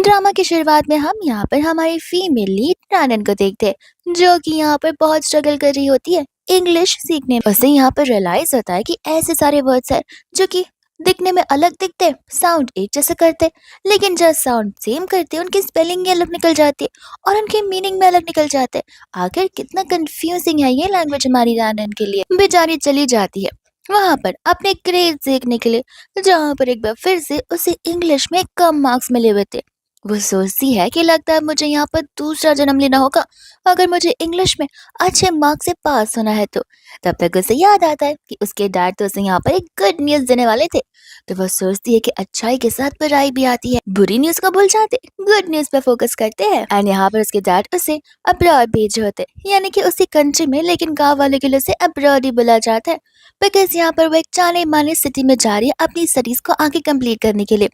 Drama की शुरुआत में हम यहाँ पर हमारी फीमेल लीड रानन को देखते हैं जो कि यहाँ पर बहुत स्ट्रगल कर रही होती है इंग्लिश सीखने में। उसे यहाँ पर रियलाइज होता है कि ऐसे सारे वर्ड्स हैं जो कि दिखने में अलग दिखते हैं, साउंड एक जैसे करते हैं, लेकिन जब साउंड सेम करते हैं उनकी स्पेलिंग अलग निकल जाती है और उनके मीनिंग में अलग निकल जाते हैं। आखिर कितना कंफ्यूजिंग है ये लैंग्वेज हमारी रानन के लिए। बेचारी चली जाती है वहां पर अपने ग्रेड देखने के लिए जहां पर एक बार फिर से उसे इंग्लिश में कम मार्क्स मिले हुए थे। वो सोचती है कि लगता है मुझे यहाँ पर दूसरा जन्म लेना होगा अगर मुझे इंग्लिश में अच्छे मार्क्स से पास होना है तो। तब तक उसे याद आता है कि उसके डैड तो उसे यहाँ पर एक गुड न्यूज देने वाले थे। तो वो सोचती है कि अच्छाई के साथ बुराई भी आती है, बुरी न्यूज को भूल जाते, गुड न्यूज पे फोकस करते हैं। एंड यहाँ पर उसके डैड उसे अब्रॉड भेजे होते, यानी कि उसी कंट्री में, लेकिन गाँव वालों के लिए उसे अब्रॉड ही बुला जाता है बिकॉज यहाँ पर वो एक जाने माने सिटी में जा रही है अपनी स्टडीज को आगे कंप्लीट करने के लिए।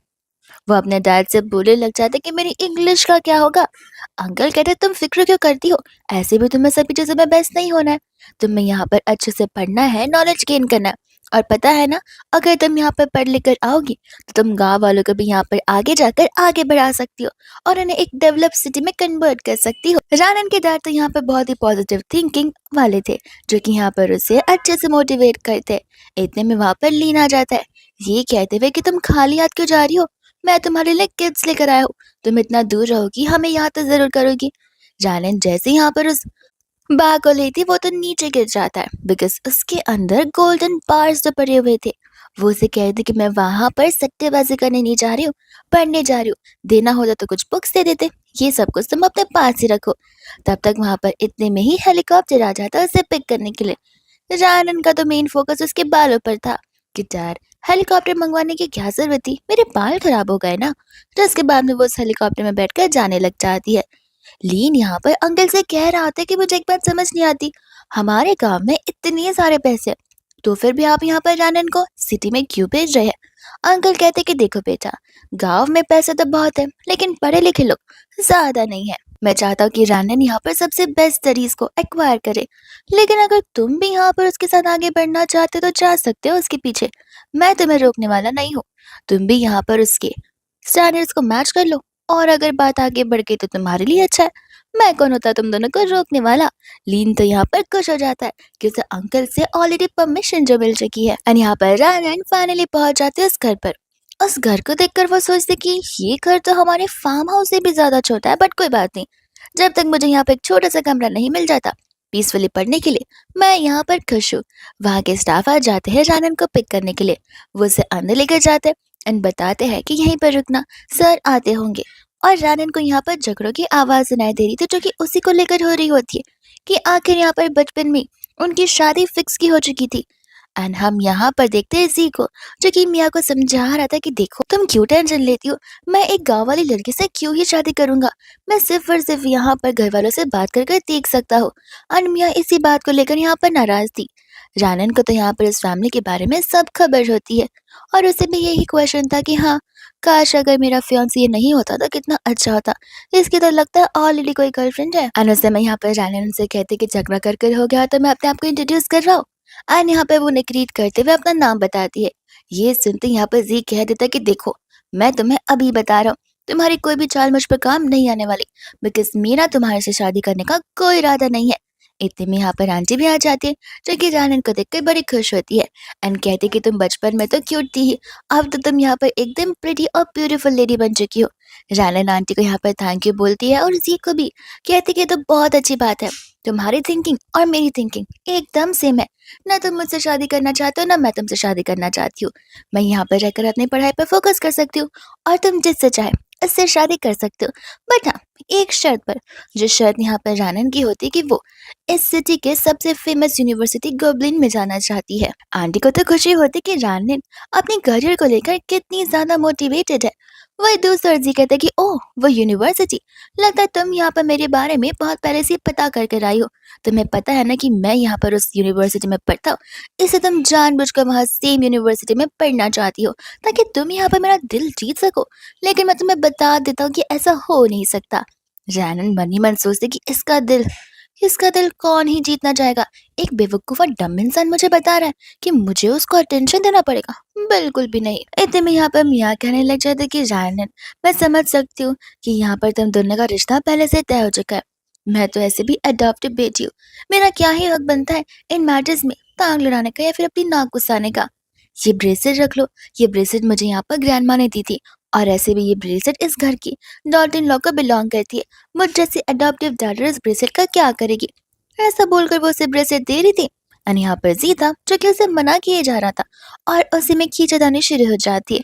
वो अपने डैड से बोलने लग जाते कि मेरी इंग्लिश का क्या होगा। अंकल कहते तुम फिक्र क्यों करती हो, ऐसे भी तुम्हें सभी चीजों में बेस्ट नहीं होना है, तुम्हें यहाँ पर अच्छे से पढ़ना है, नॉलेज गेन करना है। और पता है ना, अगर तुम यहाँ पर पढ़ लिख कर आओगी तो तुम गाँव वालों को भी यहाँ पर आगे जाकर आगे बढ़ा सकती हो और उन्हें एक डेवलप सिटी में कन्वर्ट कर सकती हो। रानन के डैड तो यहाँ पर बहुत ही पॉजिटिव थिंकिंग वाले थे जो कि यहाँ पर उसे अच्छे से मोटिवेट करते। इतने में वहां पर लीन आ जाता है ये कहते हुए कि तुम खाली हाथ क्यों जा रही हो, मैं तुम्हारे लिए किड्स लेकर आया हूँ, तुम इतना दूर रहोगी हमें याद तो जरूर करोगी। जानन जैसे यहाँ पर उस बैग को लेती वो तो नीचे गिर जाता है बिकॉज उसके अंदर गोल्डन बार्स तो पड़े हुए थे। वो उसे कहती कि मैं वहां पर सट्टेबाजी करने नहीं जा रही हूँ, पढ़ने जा रही हूँ, देना होता तो कुछ बुक्स दे देते, ये सब कुछ तुम अपने पास ही रखो। तब तक वहां पर इतने में ही हेलीकॉप्टर आ जाता है उसे पिक करने के लिए। जानन का तो मेन फोकस उसके बालों पर था कि यार हेलीकॉप्टर मंगवाने की क्या जरूरत थी, मेरे बाल खराब हो गए ना। तो उसके बाद में वो उस हेलीकॉप्टर में बैठकर जाने लग जाती है। लीन यहाँ पर अंकल से कह रहा होता है कि मुझे एक बात समझ नहीं आती, हमारे गांव में इतने सारे पैसे हैं, तो फिर भी आप यहाँ पर जानन को सिटी में क्यों भेज रहे हैं। अंकल कहते कि देखो बेटा, गांव में पैसे तो बहुत है लेकिन पढ़े लिखे लोग ज्यादा नहीं है। मैं चाहता हूँ कि रानन यहाँ पर सबसे बेस्ट स्टडीज को एक्वायर करे, लेकिन अगर तुम भी यहाँ पर उसके साथ आगे बढ़ना चाहते हो तो जा सकते हो उसके पीछे, मैं तुम्हें रोकने वाला नहीं हूँ। तुम भी यहाँ पर उसके स्टैंडर्ड्स को मैच कर लो और अगर बात आगे बढ़ गई तो तुम्हारे लिए अच्छा है, मैं कौन होता तुम दोनों को रोकने वाला। लीन तो यहाँ पर खुश हो जाता है कि उसे अंकल से ऑलरेडी परमिशन जो मिल चुकी है। और यहाँ पर रानन फाइनली पहुंच जाते हैं उस घर पर। उस घर को देखकर वो सोचते कि ये घर तो हमारे फार्म हाउस से भी ज्यादा छोटा है, बट कोई बात नहीं, जब तक मुझे यहाँ पे एक छोटा सा कमरा नहीं मिल जाता पीसफुली पढ़ने के लिए, मैं यहाँ पर खुश हूँ। वहाँ के स्टाफ आ जाते हैं रानन को पिक करने के लिए, वो उसे अंदर लेकर जाते हैं एंड बताते हैं कि यहीं पर रुकना, सर आते होंगे। और रानन को यहाँ पर झगड़ों की आवाज सुनाई दे रही थी जो कि उसी को लेकर हो रही होती है कि आखिर यहाँ पर बचपन में उनकी शादी फिक्स की हो चुकी थी। एंड हम यहाँ पर देखते हैं जी को जो कि मिया को समझा रहा था कि देखो तुम क्यों टेंशन लेती हो, मैं एक गांव वाली लड़की से क्यों ही शादी करूंगा, मैं सिर्फ और सिर्फ यहाँ पर घर वालों से बात कर देख सकता हूँ। और मिया इसी बात को लेकर यहाँ पर नाराज थी। रानन को तो यहाँ पर इस फैमिली के बारे में सब खबर होती है और उसे भी यही क्वेश्चन था कि हाँ, काश अगर मेरा फियांसी ये नहीं होता तो कितना अच्छा होता, इसकी तो लगता है ऑलरेडी कोई गर्लफ्रेंड है। और उस समय यहाँ पर रानन उनसे कहते कि झगड़ा कर हो गया तो मैं अपने आप को इंट्रोड्यूस कर रहा हूँ। एंड यहाँ पे वो निक्रीट करते हुए अपना नाम बताती है। ये सुनते यहाँ पर जी कह देता कि देखो, मैं तुम्हें अभी बता रहा हूँ, तुम्हारी कोई भी चाल मुझ पर काम नहीं आने वाली बिकॉज मेरा तुम्हारे से शादी करने का कोई इरादा नहीं है। इतने में यहाँ पर आंटी भी आ जाती है जो कि जानन को देखकर बड़ी खुश होती है एंड कहती कि तुम बचपन में तो क्यूट थी ही, अब तो तुम यहाँ पर एकदम प्रिटी और ब्यूटीफुल लेडी बन चुकी हो। जानन आंटी को यहाँ पर थैंक यू बोलती है और जी को भी कहती कि तो बहुत अच्छी बात है, तुम्हारी थिंकिंग और मेरी थिंकिंग एकदम सेम है, ना तुम मुझसे शादी करना चाहते हो ना मैं तुमसे शादी करना चाहती हूँ। मैं यहाँ पर रहकर अपनी पढ़ाई पर फोकस कर सकती हूँ और तुम जिससे चाहे उससे शादी कर सकते हो, बट हाँ एक शर्त पर। जो शर्त यहाँ पर रानन की होती कि वो इस सिटी के सबसे फेमस यूनिवर्सिटी गोबलिन में जाना चाहती है। आंटी को तो खुशी होती कि रानन अपने करियर को लेकर कितनी ज्यादा मोटिवेटेड है। वही दूसरा जी कहते कि ओह वो यूनिवर्सिटी, लगता है तुम यहाँ पर मेरे बारे में बहुत पहले से पता कर आई हो, तुम्हें पता है ना कि मैं यहाँ पर उस यूनिवर्सिटी में पढ़ता हूँ, इसे तुम जानबूझकर वहाँ सेम यूनिवर्सिटी में पढ़ना चाहती हो ताकि तुम यहाँ पर मेरा दिल जीत सको, लेकिन मैं तुम्हें बता देता हूँ कि ऐसा हो नहीं सकता। रैनन मन ही मन सोचते कि इसका दिल इसका दिल कौन ही जीतना चाहेगा। एक बेवकूफ और डम इंसान मुझे बता रहा है कि मुझे उसको अटेंशन देना पड़ेगा। बिल्कुल भी नहीं। इतने में यहाँ पर मियाँ कहने लग जाते कि रायनन, मैं समझ सकती हूँ कि यहाँ पर तुम दोनों का रिश्ता पहले से तय हो चुका है। मैं तो ऐसे भी अडॉप्टेड बेटी हूँ। मेरा क्या ही हक बनता है इन मैटर्स में टांग लड़ाने का या फिर अपनी नाक गुस्साने का। ये ब्रेसलेट रख लो। ये ब्रेसलेट मुझे यहाँ पर ग्रैंडमा ने दी थी, और ऐसे भी ये ब्रेसलेट इस घर की डॉट इन लॉ को बिलोंग करती है। मुझ जैसी अडॉप्टिव डॉटर इस ब्रेसलेट का क्या करेगी? ऐसा बोलकर वो उसे ब्रेसलेट दे रही थी, और यहाँ पर जी था जो कि उसे मना किया जा रहा था, और उसी में खींचातानी शुरू हो जाती है।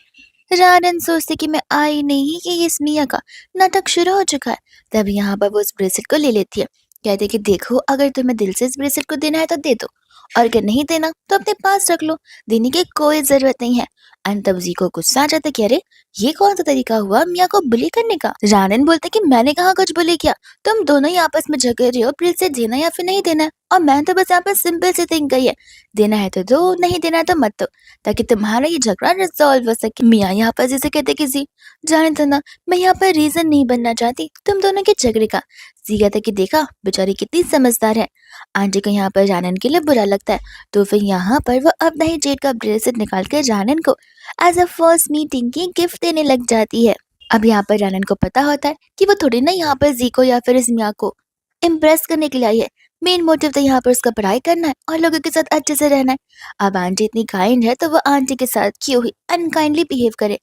रानन सोचती कि मैं आई नहीं कि ये इस मियाँ का नाटक शुरू हो चुका है। तब यहाँ पर वो उस ब्रेसलेट को ले लेती है। कहते कि देखो, अगर तुम्हें दिल से इस ब्रेसलेट को देना है तो दे दो, और अगर नहीं देना तो अपने पास रख लो। देने की कोई जरूरत नहीं है। एंड तब जी को गुस्सा आ जाता कि अरे, ये कौन सा तरीका हुआ मियाँ को बुली करने का। रानन बोलते कि मैंने कहा कुछ बुली किया। तुम दोनों ही आपस में झगड़ रहे हो ब्रेसलेट देना या फिर नहीं देना है, और मैं तो बस यहाँ पर सिंपल सी थिंग कही है, देना है तो दो, नहीं देना है तो मत दो, ताकि तुम्हारा ये झगड़ा रिजॉल्व हो सके। मियाँ यहाँ पर जैसे कहते कि जी, जाने दो ना, मैं यहाँ पर रीजन नहीं बनना चाहती तुम दोनों के झगड़े का। जी कहता कि देखा बेचारी कितनी समझदार है। आंटी को यहाँ पर जानन के लिए बुरा लगता है, तो फिर यहाँ पर वो अपना ही जेट का ब्रेसलेट निकाल कर जानन को एज अ फर्स्ट मीटिंग की गिफ्ट देने लग जाती है। अब यहाँ पर जानन को पता होता है कि वो थोड़ी ना यहाँ पर जी को या फिर इस मियाँ को इम्प्रेस करने के लिए आई है। मेन मोटिव तो यहाँ पर उसका पढ़ाई करना है और लोगों के साथ अच्छे से रहना है। अब आंटी इतनी काइंड है तो वो आंटी के साथ क्यों ही अनकाइंडली बिहेव करे।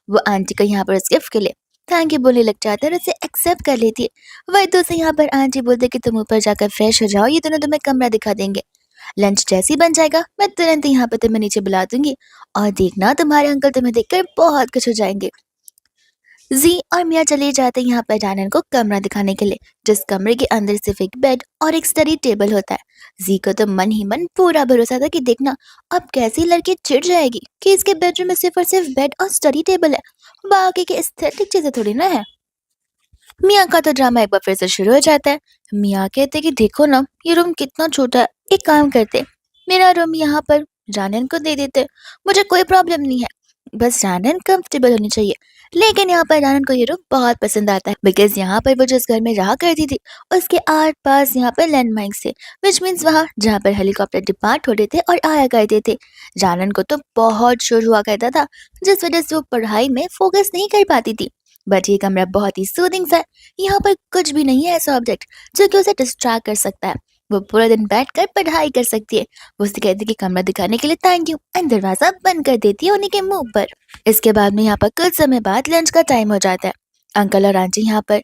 वो आंटी को यहाँ पर उस गिफ्ट के लिए थैंक यू बोलने लग जाता है और उसे एक्सेप्ट कर लेती है। वही तो से यहाँ पर आंटी बोलते कि तुम ऊपर जाकर फ्रेश हो जाओ, ये दोनों तुम्हें कमरा दिखा देंगे। लंच जैसे ही बन जाएगा मैं तुरंत यहाँ पर तुम्हें नीचे बुला दूंगी, और देखना तुम्हारे अंकल तुम्हें देखकर बहुत खुश हो जाएंगे। जी और मिया चले जाते हैं यहाँ पर जानन को कमरा दिखाने के लिए, जिस कमरे के अंदर सिर्फ एक बेड और एक स्टडी टेबल होता है। जी को तो मन ही मन पूरा भरोसा था कि देखना अब कैसी लड़की चिढ़ जाएगी कि इसके बेडरूम में सिर्फ और सिर्फ बेड और स्टडी टेबल है, बाकी के एस्थेटिक चीजें थोड़ी ना है। मिया का तो ड्रामा एक बार फिर से शुरू हो जाता है। मिया कहते कि देखो ना, ये रूम कितना छोटा है, एक काम करते, मेरा रूम यहाँ पर जानन को दे देते, मुझे कोई प्रॉब्लम नहीं है, बस जानन कंफर्टेबल होनी चाहिए। लेकिन यहाँ पर जानन को ये रूम बहुत पसंद आता है, बिकॉज यहाँ पर वो जिस घर में रहा करती थी उसके आस पास यहाँ पर लैंडमाइंस थे, विच मीन्स वहाँ जहाँ पर हेलीकॉप्टर डिपार्ट होते थे और आया करते थे। जानन को तो बहुत शोर हुआ करता था, जिस वजह से वो पढ़ाई में फोकस नहीं कर पाती थी। बट ये कमरा बहुत ही सूदिंग सा है। यहाँ पर कुछ भी नहीं है ऐसा ऑब्जेक्ट जो कि उसे डिस्ट्रैक्ट कर सकता है। वो पूरा दिन बैठकर पढ़ाई कर सकती है। वो उसे कहती है कि कमरा दिखाने के लिए थैंक यू, एंड दरवाजा बंद कर देती है उन्हीं के मुंह पर। इसके बाद में यहाँ पर कुछ समय बाद लंच का टाइम हो जाता है। अंकल और आंटी यहाँ पर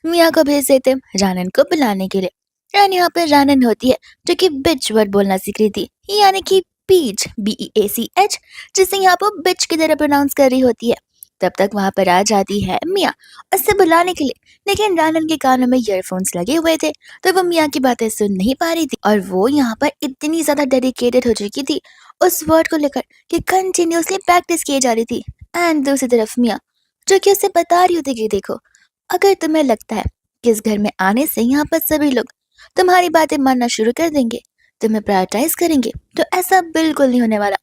मियाँ को भेज देते हैं रानन को बुलाने के लिए। एंड यहाँ पर रानन होती है जो कि बिच वर्ड बोलना सीख रही थी, यानी कि बीच, BEACH, जिसे यहाँ पर बिच की तरह प्रोनाउंस कर रही होती है। तब तक वहां पर आ जाती है मियाँ उससे बुलाने के लिए, लेकिन रानन के कानों में ईयरफोन्स लगे हुए थे, तो वो मियाँ की बातें सुन नहीं पा रही थी, और वो यहाँ पर इतनी ज्यादा डेडिकेटेड हो चुकी थी उस वर्ड को लेकर कि कंटिन्यूअसली प्रैक्टिस की जा रही थी। एंड दूसरी तरफ मियाँ जो कि उसे बता रही होती कि देखो, अगर तुम्हें लगता है कि इस घर में आने से यहाँ पर सभी लोग तुम्हारी बातें मानना शुरू कर देंगे, तुम्हें प्रायोरिटाइज करेंगे, तो ऐसा बिल्कुल नहीं होने वाला।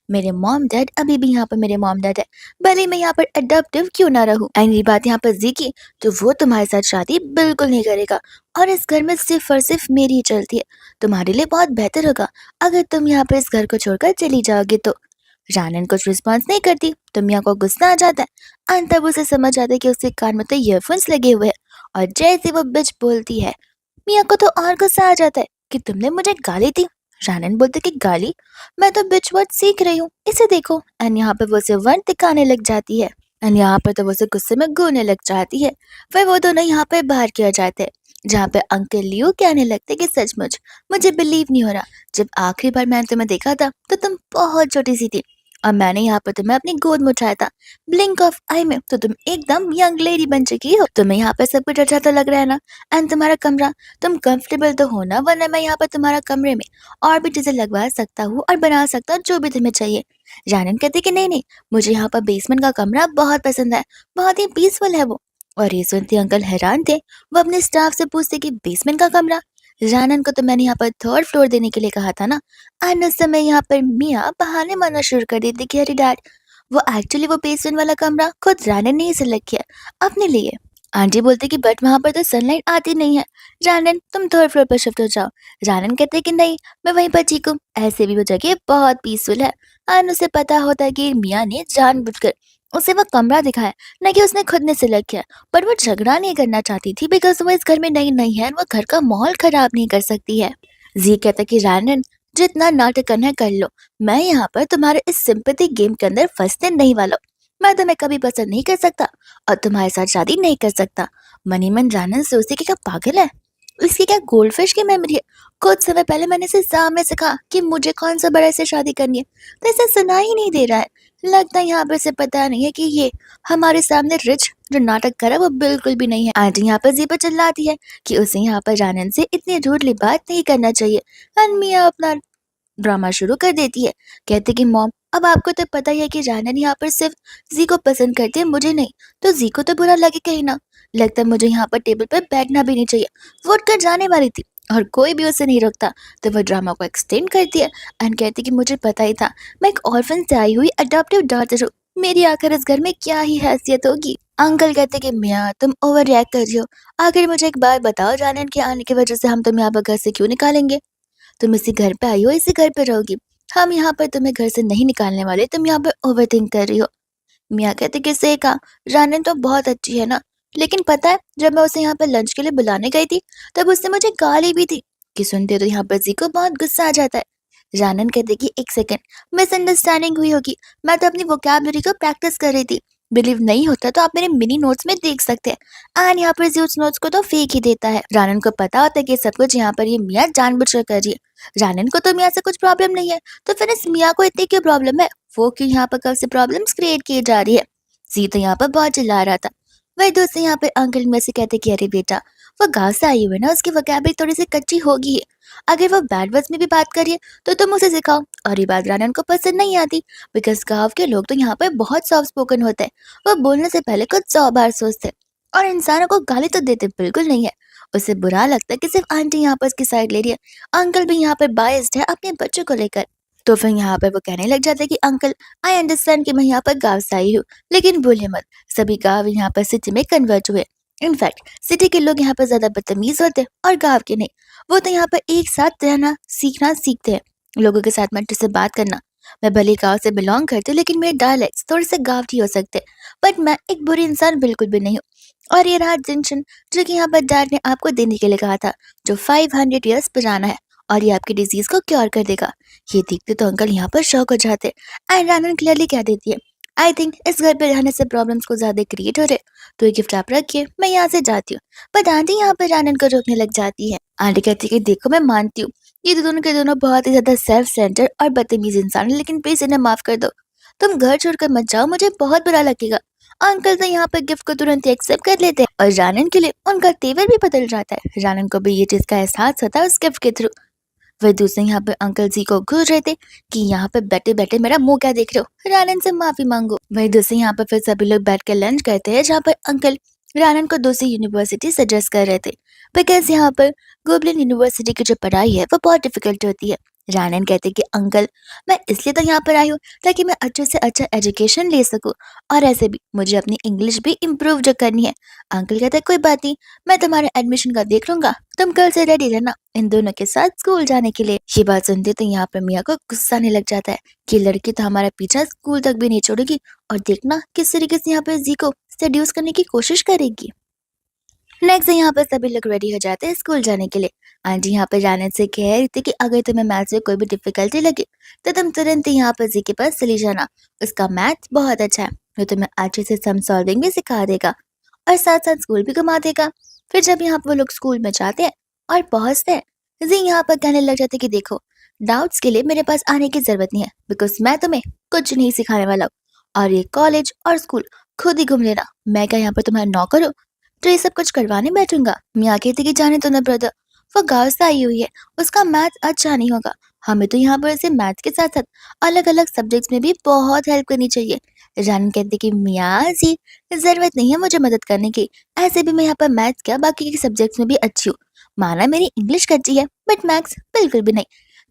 मेरे मॉम डैड अभी भी यहाँ पर मेरे मॉम डैड है, भले मैं यहाँ पर अडॉप्टिव क्यों ना रहूं। एंड ये बात यहाँ पर जी की, तो वो तुम्हारे साथ शादी बिल्कुल नहीं करेगा, और इस घर में सिर्फ और सिर्फ मेरी ही चलती है। तुम्हारे लिए बहुत बेहतर होगा अगर तुम यहाँ पर इस घर को छोड़कर चली जाओगे तो। रानन कुछ रिस्पॉन्स नहीं करती तो मियाँ को गुस्सा आ जाता है, एंड तब उसे समझ आता है कि उसके कान में तो ईयरफोन्स लगे हुए हैं। और जैसे वो बिच बोलती है, मियाँ को तो और गुस्सा आ जाता है कि तुमने मुझे गाली दी। रानन बोलते कि गाली, मैं तो बिच वर्ड सीख रही हूँ, इसे देखो। एंड यहाँ पे वो उसे वर्ड दिखाने लग जाती है, एंड यहाँ पर तो वो उसे गुस्से में घूरने लग जाती है। फिर वो दोनों यहाँ पे बाहर किया जाते हैं, जहाँ पे अंकल लियो कहने लगते कि सचमुच मुझे बिलीव नहीं हो रहा, जब आखिरी बार मैंने तुम्हें देखा था तो तुम बहुत छोटी सी थी, और मैंने यहाँ पर तुम्हें अपनी गोद में उठाया था, ब्लिंक ऑफ आई में तो तुम एकदम यंग लेडी बन चुकी हो। तुम्हें यहाँ पे सब कुछ अच्छा तो लग रहा है ना? एंड तुम्हारा कमरा, तुम कंफर्टेबल तो हो ना, वरना मैं यहाँ पर तुम्हारा कमरे में और भी चीजें लगवा सकता हूँ और बना सकता हूँ जो भी तुम्हें चाहिए। जानन कहती कि नहीं नहीं, मुझे यहाँ पर बेसमेंट का कमरा बहुत पसंद है, बहुत ही पीसफुल है वो। और ये सुनते अंकल हैरान थे। वो अपने स्टाफ से पूछते कि बेसमेंट का कमरा, जानन को तो मैंने यहाँ पर थर्ड फ्लोर देने के लिए कहा था ना। एंड उस समय यहाँ पर मियाँ बहाने मारना शुरू कर देती कि अरे डैड, वो एक्चुअली वो बेसमेंट वाला कमरा खुद रानन ने ही सिलेक्ट किया अपने लिए, आंटी बोलती कि बट वहां पर तो सनलाइट आती नहीं है। रानन, तुम थर्ड फ्लोर पर शिफ्ट हो जाओ। रानन कहते कि नहीं, मैं वहीं पर ठीक हूँ, ऐसे भी वो जगह बहुत पीसफुल है। और उसे पता होता है कि मियाँ ने जानबूझकर उसे वो कमरा दिखाया, न कि उसने खुद ने सिलेक्ट किया। पर वो झगड़ा नहीं करना चाहती थी बिकॉज वो इस घर में नई नहीं है और वो घर का माहौल खराब नहीं कर सकती है। जी कहता कि रानन, जितना नाटक करना है कर लो, मैं यहाँ पर तुम्हारे इस सिंपैथी गेम के अंदर फंसने नहीं वाला हूँ। मैं तुम्हें कभी पसंद नहीं कर सकता और तुम्हारे साथ शादी नहीं कर सकता। मनी मन जानन सोचती कि क्या पागल है, इसकी क्या गोल्डफिश की मेमोरी है। कुछ समय पहले मैंने इसे सामने से कहा कि मुझे कौन सा बड़ा से शादी करनी है, तो इसे सुना ही नहीं दे रहा है। लगता है यहाँ पर से पता नहीं है कि ये हमारे सामने रिच जो नाटक कर रहा है वो बिल्कुल भी नहीं है। आंटी यहाँ पर जी पर चिल्लाती है कि उसे यहाँ पर जानन से इतनी रूडली बात नहीं करना चाहिए। और मियाँ अपना ड्रामा शुरू कर देती है। कहते कि मॉम, अब आपको तो पता ही है कि जानन यहाँ पर सिर्फ जी को पसंद करती है, मुझे नहीं। तो जी को तो बुरा लगे कहीं ना। लगता है मुझे यहाँ पर टेबल पर बैठना भी नहीं चाहिए। वो उठकर जाने वाली थी और कोई भी उसे नहीं रोकता। तो वो ड्रामा को एक्सटेंड करती है एंड कहती कि मुझे पता ही था, मैं एक ऑर्फन से आई हुई अडॉप्टिव डॉटर हूँ, मेरी आखिर इस घर में क्या ही हैसियत होगी। अंकल कहते कि मियाँ, तुम ओवर रिएक्ट कर रही हो। आखिर मुझे एक बात बताओ, जानन के आने की वजह से हम तुम यहाँ पर घर से क्यों निकालेंगे? तुम इसी घर पे आई हो, इसी घर पे रहोगी। हम यहाँ पर तुम्हें घर से नहीं निकालने वाले, तुम यहाँ पर ओवरथिंक कर रही हो। मियाँ कहते किससे कहा, रानन तो बहुत अच्छी है ना। लेकिन पता है, जब मैं उसे यहाँ पर लंच के लिए बुलाने गई थी, तब उसने मुझे गाली भी दी कि सुनते तो यहाँ पर जी को बहुत गुस्सा आ जाता है। रानन कहते कि एक सेकंड, मिसअंडरस्टैंडिंग हुई होगी, मैं तो अपनी वोकैबुलरी को प्रैक्टिस कर रही थी। बिलीव नहीं होता तो आप मेरे मिनी नोट्स में देख सकते हैं। एंड यहाँ पर जी उस नोट्स को तो फेक ही देता है। रानन को पता होता है कि सब कुछ यहाँ पर ये मियाँ जानबूझकर कर रही है। रानन को तो मियाँ से कुछ प्रॉब्लम नहीं है, तो फिर इस मियाँ को इतनी क्यों प्रॉब्लम है? वो क्यों यहाँ पर कब से प्रॉब्लम्स क्रिएट की जा रही है? जी तो यहाँ पर बहुत चिल्ला रहा था। वही दोस्त यहाँ पे अंकल में से कहते कि अरे बेटा, वो गाँव से आई हुई है ना, उसकी वोकैबुलरी थोड़ी सी कच्ची होगी ही। अगर वो बैड वर्ड्स में भी बात करिए तो तुम उसे सिखाओ। और ये बात रानन को पसंद नहीं आती बिकॉज गाँव के लोग तो यहाँ पर बहुत सॉफ्ट स्पोकन होते हैं। वो बोलने से पहले कुछ 100 बार सोचते हैं और इंसानों को गाली तो देते बिल्कुल नहीं है। उसे बुरा लगता है कि सिर्फ आंटी यहाँ पर उसकी साइड ले रही है। अंकल भी यहाँ पर बायस्ड है अपने बच्चों को लेकर। तो फिर यहाँ पर वो कहने लग जाते हैं कि अंकल, आई अंडरस्टैंड कि मैं यहाँ पर गाँव से आई हूँ, लेकिन भूलिए मत, सभी गाँव यहाँ पर सिटी में कन्वर्ट हुए। इनफैक्ट सिटी के लोग यहाँ पर ज्यादा बदतमीज होते हैं और गाँव के नहीं। वो तो यहाँ पर एक साथ रहना सीखना सीखते हैं, लोगों के साथ मिलकर से बात करना। मैं भले गाँव से बिलोंग करती हूँ, लेकिन मेरे डायलेक्ट्स थोड़े से गाँवठी हो सकते हैं, बट मैं एक बुरी इंसान बिल्कुल भी नहीं हूँ। और ये रहा जिंशन, जो कि यहाँ पर डैड ने आपको देने के लिए कहा था, जो 500 ईयर्स पुराना है और ये आपकी डिजीज को क्योर कर देगा। ये देखते तो अंकल यहाँ पर शॉक हो जाते। एंड रानन क्लियरली कह देती है, आई थिंक इस घर पे रहने से प्रॉब्लम्स को ज्यादा क्रिएट हो रहे, तो ये गिफ्ट आप रखिए, मैं यहाँ से जाती हूँ। पर आंटी यहाँ पर रानन को रोकने लग जाती है। आंटी कहती है कि देखो, मैं मानती हूँ ये तो दोनों के दोनों बहुत ही ज्यादा सेल्फ सेंटर और बदतमीज इंसान है, लेकिन प्लीज इन्हें माफ कर दो। तुम घर छोड़कर मत जाओ, मुझे बहुत बुरा लगेगा। अंकल तो यहाँ पर गिफ्ट को तुरंत एक्सेप्ट कर लेते हैं और रानन के लिए उनका तेवर भी बदल जाता है। रानन को भी ये चीज का एहसास होता है उस गिफ्ट के थ्रू। वह दूसरे यहाँ पे अंकल जी को घूर रहे थे कि यहाँ पे बैठे बैठे मेरा मुंह क्या देख रहे हो, रानन से माफी मांगो। वही दूसरे यहाँ पे फिर सभी लोग बैठ कर लंच करते हैं, जहाँ पर अंकल रानन को दूसरी यूनिवर्सिटी सजेस्ट कर रहे थे बिकॉज यहाँ पर गोबलिन यूनिवर्सिटी की जो पढ़ाई है वो बहुत डिफिकल्ट होती है। रानन कहते कि अंकल, मैं इसलिए तो यहाँ पर आई हूँ ताकि मैं अच्छे से अच्छा एजुकेशन ले सकूँ, और ऐसे भी मुझे अपनी इंग्लिश भी इम्प्रूव जो करनी है। अंकल कहते कोई बात नहीं, मैं तुम्हारे एडमिशन का देख लूंगा, तुम कल से रेडी रहना इन दोनों के साथ स्कूल जाने के लिए। ये बात सुनते तो यहाँ पर मियाँ को गुस्सा आने लग जाता है कि लड़की तो हमारा पीछा स्कूल तक भी नहीं छोड़ेगी, और देखना किस तरीके से यहाँ पर जी को सेड्यूस करने की कोशिश करेगी। नेक्स्ट यहाँ पर सभी लोग रेडी हो जाते हैं स्कूल जाने के लिए। आंटी यहाँ पर जाने से कह रही थी कि अगर तुम्हें मैथ्स में कोई भी डिफिकल्टी लगे तो तुम तुरंत ही यहाँ पर जी के पास चली जाना, उसका मैथ बहुत अच्छा है, वो तुम्हें अच्छे से सम सॉल्विंग भी सिखा देगा और साथ साथ स्कूल भी घुमा देगा। फिर जब यहाँ पर वो लोग स्कूल में जाते हैं और पहुंचते हैं, जी यहाँ पर कहने लग जाते कि देखो, डाउट्स के लिए मेरे पास आने की जरूरत नहीं है बिकॉज मैं तुम्हें कुछ नहीं सिखाने वाला हूँ, और ये कॉलेज और स्कूल खुद ही घूम लेना। मैं क्या यहाँ पर तुम्हारा नौकर हूँ तो ये सब कुछ करवाने बैठूंगा? मियाँ कहती कि जाने तो ना ब्रदर, वो गाँव से आई हुई है, उसका मैथ अच्छा नहीं होगा, हमें तो यहाँ पर इसे मैथ के साथ साथ अलग अलग सब्जेक्ट्स में भी बहुत हेल्प करनी चाहिए। रान कहती कि मियाँ जी, जरूरत नहीं है मुझे मदद करने की, ऐसे भी मैं यहाँ पर मैथ्स क्या बाकी के सब्जेक्ट्स में भी अच्छी हूँ। माना मेरी इंग्लिश कच्ची है बट मैथ्स बिल्कुल भी नहीं,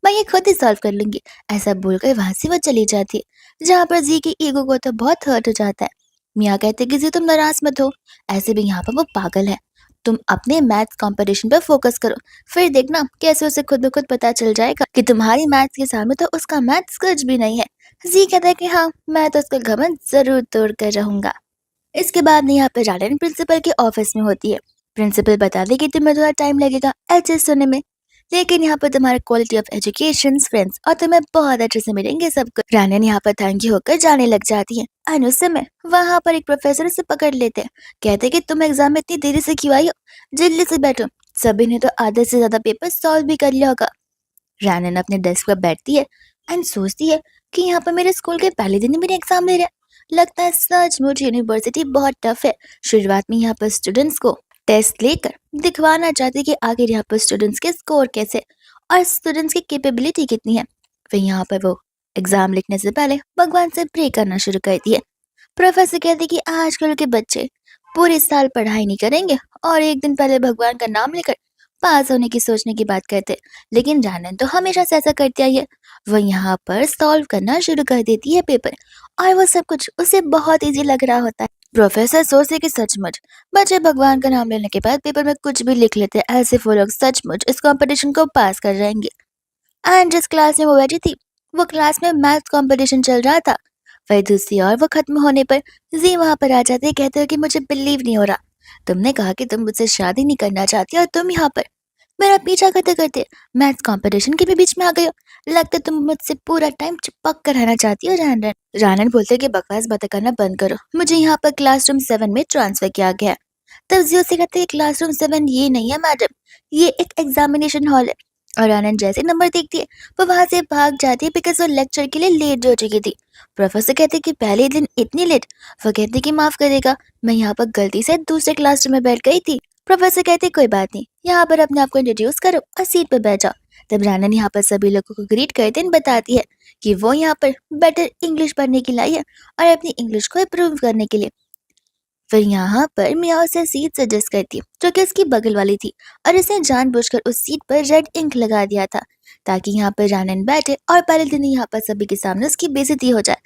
मैं ये खुद ही सॉल्व कर लूंगी। ऐसा बोलकर वहां से वो चली जाती है, जहाँ पर जी की ईगो को तो बहुत हर्ट हो जाता है। मियाँ कहते कि जी तुम नाराज मत हो, ऐसे भी यहाँ पर वो पागल है। तुम अपने मैथ्स कंपटीशन पर फोकस करो, फिर देखना कैसे उसे खुद ब खुद पता चल जाएगा कि तुम्हारी मैथ्स के सामने तो उसका मैथ्स कुछ भी नहीं है। जी कहता है कि हाँ, मैं तो उसका घमंड जरूर तोड़ कर रहूंगा। इसके बाद यहाँ पे राडन प्रिंसिपल के ऑफिस में होती है। प्रिंसिपल बता दे कि तुम्हें थोड़ा टाइम लगेगा एडजस्ट होने में, लेकिन यहाँ पर तुम्हारा क्वालिटी ऑफ एजुकेशन फ्रेंड्स और तुम्हें बहुत अच्छे से मिलेंगे सब कुछ। रानन यहाँ पर थैंक यू होकर जाने लग जाती है। और उस समय वहाँ पर एक प्रोफेसर उसे पकड़ लेते हैं। कहते कि तुम एग्जाम में इतनी देरी से क्यों आई हो, जल्दी से बैठो। सभी ने तो आधे से ज्यादा पेपर सॉल्व भी कर लिया होगा। रानन अपने डेस्क पर बैठती है एंड सोचती है कि यहाँ पर मेरे स्कूल के पहले दिन ही मेरे एग्जाम ले रहे हैं। लगता है सचमुच यूनिवर्सिटी बहुत टफ है। शुरुआत में यहाँ पर स्टूडेंट्स को टेस्ट लेकर दिखवाना चाहती है कि आखिर यहाँ पर स्टूडेंट्स के स्कोर कैसे और स्टूडेंट्स की कैपेबिलिटी कितनी है। फिर यहाँ पर वो एग्जाम लिखने से पहले भगवान से प्रे करना शुरू करती है। प्रोफेसर कहते कि आजकल के बच्चे पूरे साल पढ़ाई नहीं करेंगे और एक दिन पहले भगवान का नाम लेकर पास होने की सोचने की बात करते, लेकिन जानन तो हमेशा से ऐसा करती आई है। वो यहाँ पर सॉल्व करना शुरू कर देती है पेपर और वो सब कुछ उसे बहुत इजी लग रहा होता है। प्रोफेसर सोचते कि सचमुच बच्चे भगवान का नाम लेने के बाद पेपर में कुछ भी लिख लेते हैं, ऐसे वो लोग सचमुच इस कंपटीशन को पास कर जाएंगे। एंड जिस क्लास में वो बैठी थी, वो क्लास में मैथ कंपटीशन चल रहा था। फिर दूसरी ओर वो खत्म होने पर जी वहां पर आ जाते हैं। कहते हो कि मुझे बिलीव नहीं हो रहा, तुमने कहा कि तुम मुझसे शादी नहीं करना चाहती और तुम यहाँ पर मेरा पीछा करते करते मैथ्स कंपटीशन के भी बीच में आ गए हो। लगता है तुम मुझसे पूरा टाइम चिपक कर रहना चाहती हो। रानन रानन बोलते कि बकवास बातें करना बंद करो, मुझे यहाँ पर क्लासरूम 7 में ट्रांसफर किया गया है। तब जियो से कहते हैं क्लासरूम 7 ये नहीं है मैडम, ये एक एग्जामिनेशन हॉल है। और आनंद जैसे नंबर देखती है वो वहां से भाग जाती है बिकॉज वो लेक्चर के लिए लेट हो चुकी थी। प्रोफेसर कहते कि पहले दिन इतनी लेट। वो कहते कि माफ करेगा, मैं यहाँ पर गलती से दूसरे क्लासरूम में बैठ गई थी। प्रोफेसर कहते कोई बात नहीं, यहाँ पर अपने आप को इंट्रोड्यूस करो और सीट पर बैठ जाओ। तब रानन यहाँ पर सभी लोगों को ग्रीट करते हुए बताती है कि वो यहाँ पर बेटर इंग्लिश पढ़ने के लिए आई है और अपनी इंग्लिश को इम्प्रूव करने के लिए। फिर यहाँ पर मिया उसे सीट सजेस्ट करती है जो कि उसकी बगल वाली थी और इसने जानबूझकर उस सीट पर रेड इंक लगा दिया था ताकि यहाँ पर रानन बैठे और पहले दिन यहाँ पर सभी के सामने उसकी बेइज्जती हो जाए।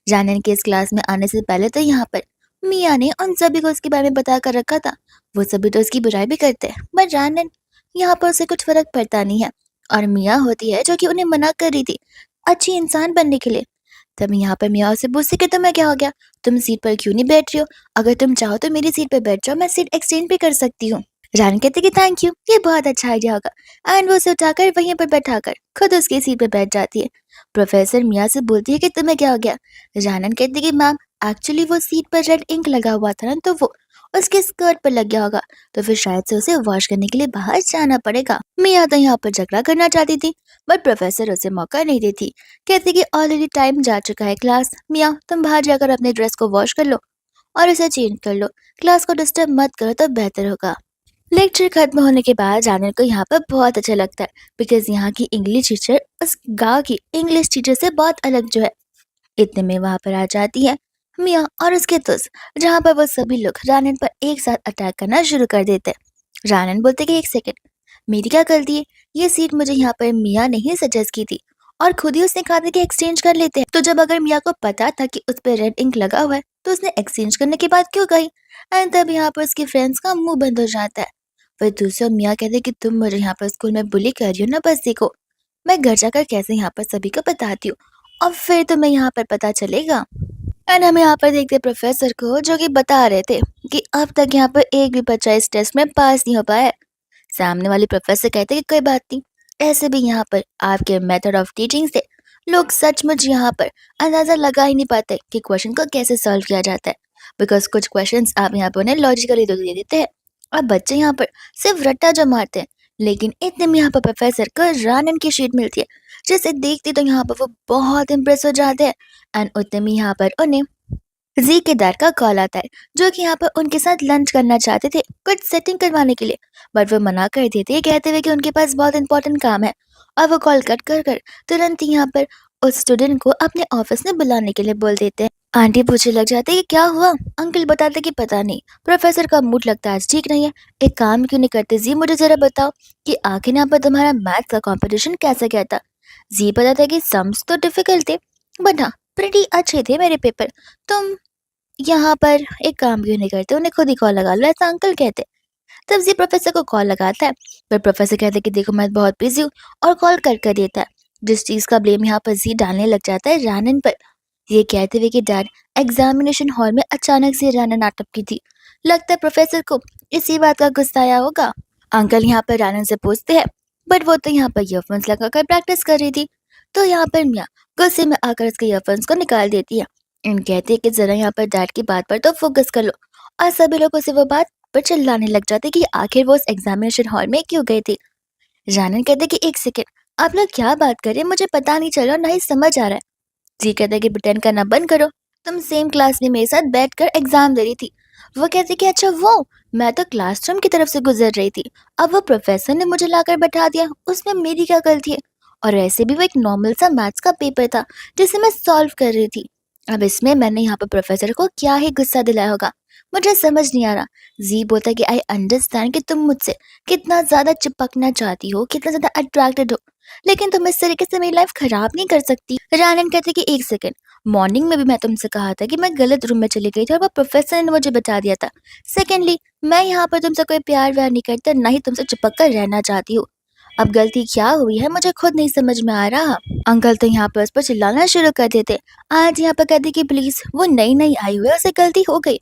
रानन के इस क्लास में आने से पहले तो यहाँ पर मिया ने उन सभी को उसके बारे में बता कर रखा था। वो सभी तो उसकी बुराई भी करते हैं बट रानन यहाँ पर उसे कुछ फर्क पड़ता नहीं है और मिया होती है जो कि उन्हें मना कर रही थी अच्छी इंसान बनने के लिए। तब यहाँ पर मिया उसे पूछती कि तुम्हें क्या हो गया, तुम सीट पर क्यों नहीं बैठ रही हो, अगर तुम चाहो तो मेरी सीट पर बैठ जाओ, मैं सीट एक्सचेंज भी कर सकती हूँ। रान कहती कि थैंक यू, ये बहुत अच्छा आइडिया होगा एंड वो उसे उठाकर वहीं पर बैठाकर खुद उसकी सीट पर बैठ जाती है। प्रोफेसर मिया से बोलती है कि तुम्हें क्या हो गया। रानन कहती कि मैम एक्चुअली वो सीट पर रेड इंक लगा हुआ था ना, तो वो उसके स्कर्ट पर लग गया होगा, तो फिर शायद से उसे वॉश करने के लिए बाहर जाना पड़ेगा। मिया तो यहाँ पर झगड़ा करना चाहती थी बट प्रोफेसर उसे मौका नहीं देती। कहती कि ऑलरेडी टाइम जा चुका है क्लास, मिया तुम बाहर जाकर अपने ड्रेस को वॉश कर लो और इसे चेंज कर लो, क्लास को डिस्टर्ब मत करो तो बेहतर होगा। लेक्चर खत्म होने के बाद जानर को यहाँ पर बहुत अच्छा लगता है बिकॉज यहाँ की इंग्लिश टीचर उस गाँव की इंग्लिश टीचर से बहुत अलग जो है। इतने में वहां पर आ जाती है मिया और उसके दोस्त, जहाँ पर वो सभी लोग रानन पर एक साथ अटैक करना शुरू कर देते हैं। रानन बोलते कि एक सेकंड, मेरी क्या गलती है, ये सीट मुझे यहाँ पर मिया ने ही सजेस्ट की थी और खुद ही उसने कहा था कि एक्सचेंज कर लेते हैं, तो जब अगर मिया को पता था कि उस पर रेड इंक लगा हुआ है तो उसने एक्सचेंज करने की बात क्यों कही। एंड तब यहाँ पर उसके फ्रेंड्स का मुंह बंद हो जाता है। फिर दूसरा मिया कहते कि तुम मुझे यहाँ पर स्कूल में बुली कर रही हो ना, बस देखो मैं घर जाकर कैसे यहाँ पर सभी को बताती हूँ और फिर तुम्हें यहाँ पर पता चलेगा। एंड हम यहाँ पर देखते प्रोफेसर को जो कि बता रहे थे कि अब तक यहाँ पर एक भी बच्चा इस टेस्ट में पास नहीं हो पाया है। सामने वाले प्रोफेसर कहते कि कोई बात नहीं, ऐसे भी यहाँ पर आपके मेथड ऑफ टीचिंग से लोग सचमुच यहाँ पर अंदाजा लगा ही नहीं पाते कि क्वेश्चन को कैसे सॉल्व किया जाता है, बिकॉज कुछ क्वेश्चंस आप यहाँ पर उन्हें लॉजिकली तो दे देते हैं और बच्चे यहाँ पर सिर्फ रट्टा जो मारते हैं। लेकिन इतने में यहाँ पर प्रोफेसर को रानन की शीट मिलती है जिसे देखते तो यहाँ पर वो बहुत इम्प्रेस हो जाते हैं। एंड उतने में यहाँ पर उन्हें जी के डर का कॉल आता है जो कि यहाँ पर उनके साथ लंच करना चाहते थे कुछ सेटिंग करवाने के लिए, बट वो मना कर देते हैं कहते हुए कि उनके पास बहुत इंपॉर्टेंट काम है और वो कॉल कट कर कर तुरंत ही यहाँ पर उस स्टूडेंट को अपने ऑफिस में बुलाने के लिए बोल देते हैं। आंटी पूछने लग जाते कि क्या हुआ, अंकल बताते कि पता नहीं प्रोफेसर का मूड लगता है आज ठीक नहीं है, एक काम क्यों नहीं करते जी, मुझे जरा बताओ कि आखिर यहाँ पर तुम्हारा मैथ का कंपटीशन कैसा गया था। जी बताता कि सम्स तो डिफिकल्ट थे बट हाँ प्रीटी अच्छे थे मेरे पेपर। तुम यहाँ पर एक काम क्यों नहीं करते, उन्हें खुद ही कॉल लगा लो, ऐसा अंकल कहते। तब जी प्रोफेसर को कॉल लगाता है, पर प्रोफेसर कहते हैं कि देखो मैं बहुत बिजी हूँ, और कॉल कट कर देता है। जिस चीज का ब्लेम यहाँ पर जी डालने लग जाता है रानन पर, ये कहते हुए कि डैड एग्जामिनेशन हॉल में अचानक से रानन नाटक की थी। लगता है प्रोफेसर को इसी बात का गुस्सा आया होगा। अंकल यहाँ पर रानन से पूछते हैं, बट वो तो यहाँ पर ईयरफोन्स लगाकर प्रैक्टिस कर रही थी। तो यहाँ पर मियाँ गुस्से में आकर उसके ईयरफोन्स को निकाल देती है एंड कहती है कि जरा यहाँ पर डैड की बात पर तो फोकस कर लो। और सभी लोग उसे वो बात पर चिल्लाने लग जाते कि आखिर वो उस एग्जामिनेशन हॉल में क्यों गई थी। रानन कहते कि एक सेकेंड, आप लोग क्या बात कर रहे हैं, मुझे पता नहीं चल रहा, ना ही समझ आ रहा है। जी कहता है कि प्रिटेंड करना बंद करो, तुम सेम क्लास में मेरे साथ बैठकर एग्जाम दे रही थी। वो कहती कि अच्छा वो, मैं तो क्लासरूम की तरफ से गुजर रही थी, अब वो प्रोफेसर ने मुझे लाकर बैठा दिया, उसमें मेरी क्या गलती है। और ऐसे भी वो एक नॉर्मल सा मैथ्स का पेपर था जिसे मैं सॉल्व कर रही थी। अब इसमें मैंने यहाँ पर प्रोफेसर को क्या ही गुस्सा दिलाया होगा, मुझे समझ नहीं आ रहा। जी बोलता है कि आई अंडरस्टैंड कि तुम मुझसे कितना ज्यादा चिपकना चाहती हो, कितना ज्यादा अट्रैक्टेड हो, लेकिन तुम इस तरीके से मेरी लाइफ खराब नहीं कर सकती। रानन कहती कि एक सेकंड, मॉर्निंग में भी मैं तुमसे कहा था कि मैं गलत रूम में चली गई थी और वो प्रोफेसर ने मुझे बता दिया था। सेकेंडली, मैं यहाँ पर तुमसे कोई प्यार व्यार नहीं करता, ना ही तुमसे चिपक कर रहना चाहती हूँ। अब गलती क्या हुई है मुझे खुद नहीं समझ में आ रहा। अंकल तो यहाँ पर उस पर चिल्लाना शुरू कर देते। आज यहाँ पर कहते कि प्लीज, वो नई नई आई हुई है, उसे गलती हो गई,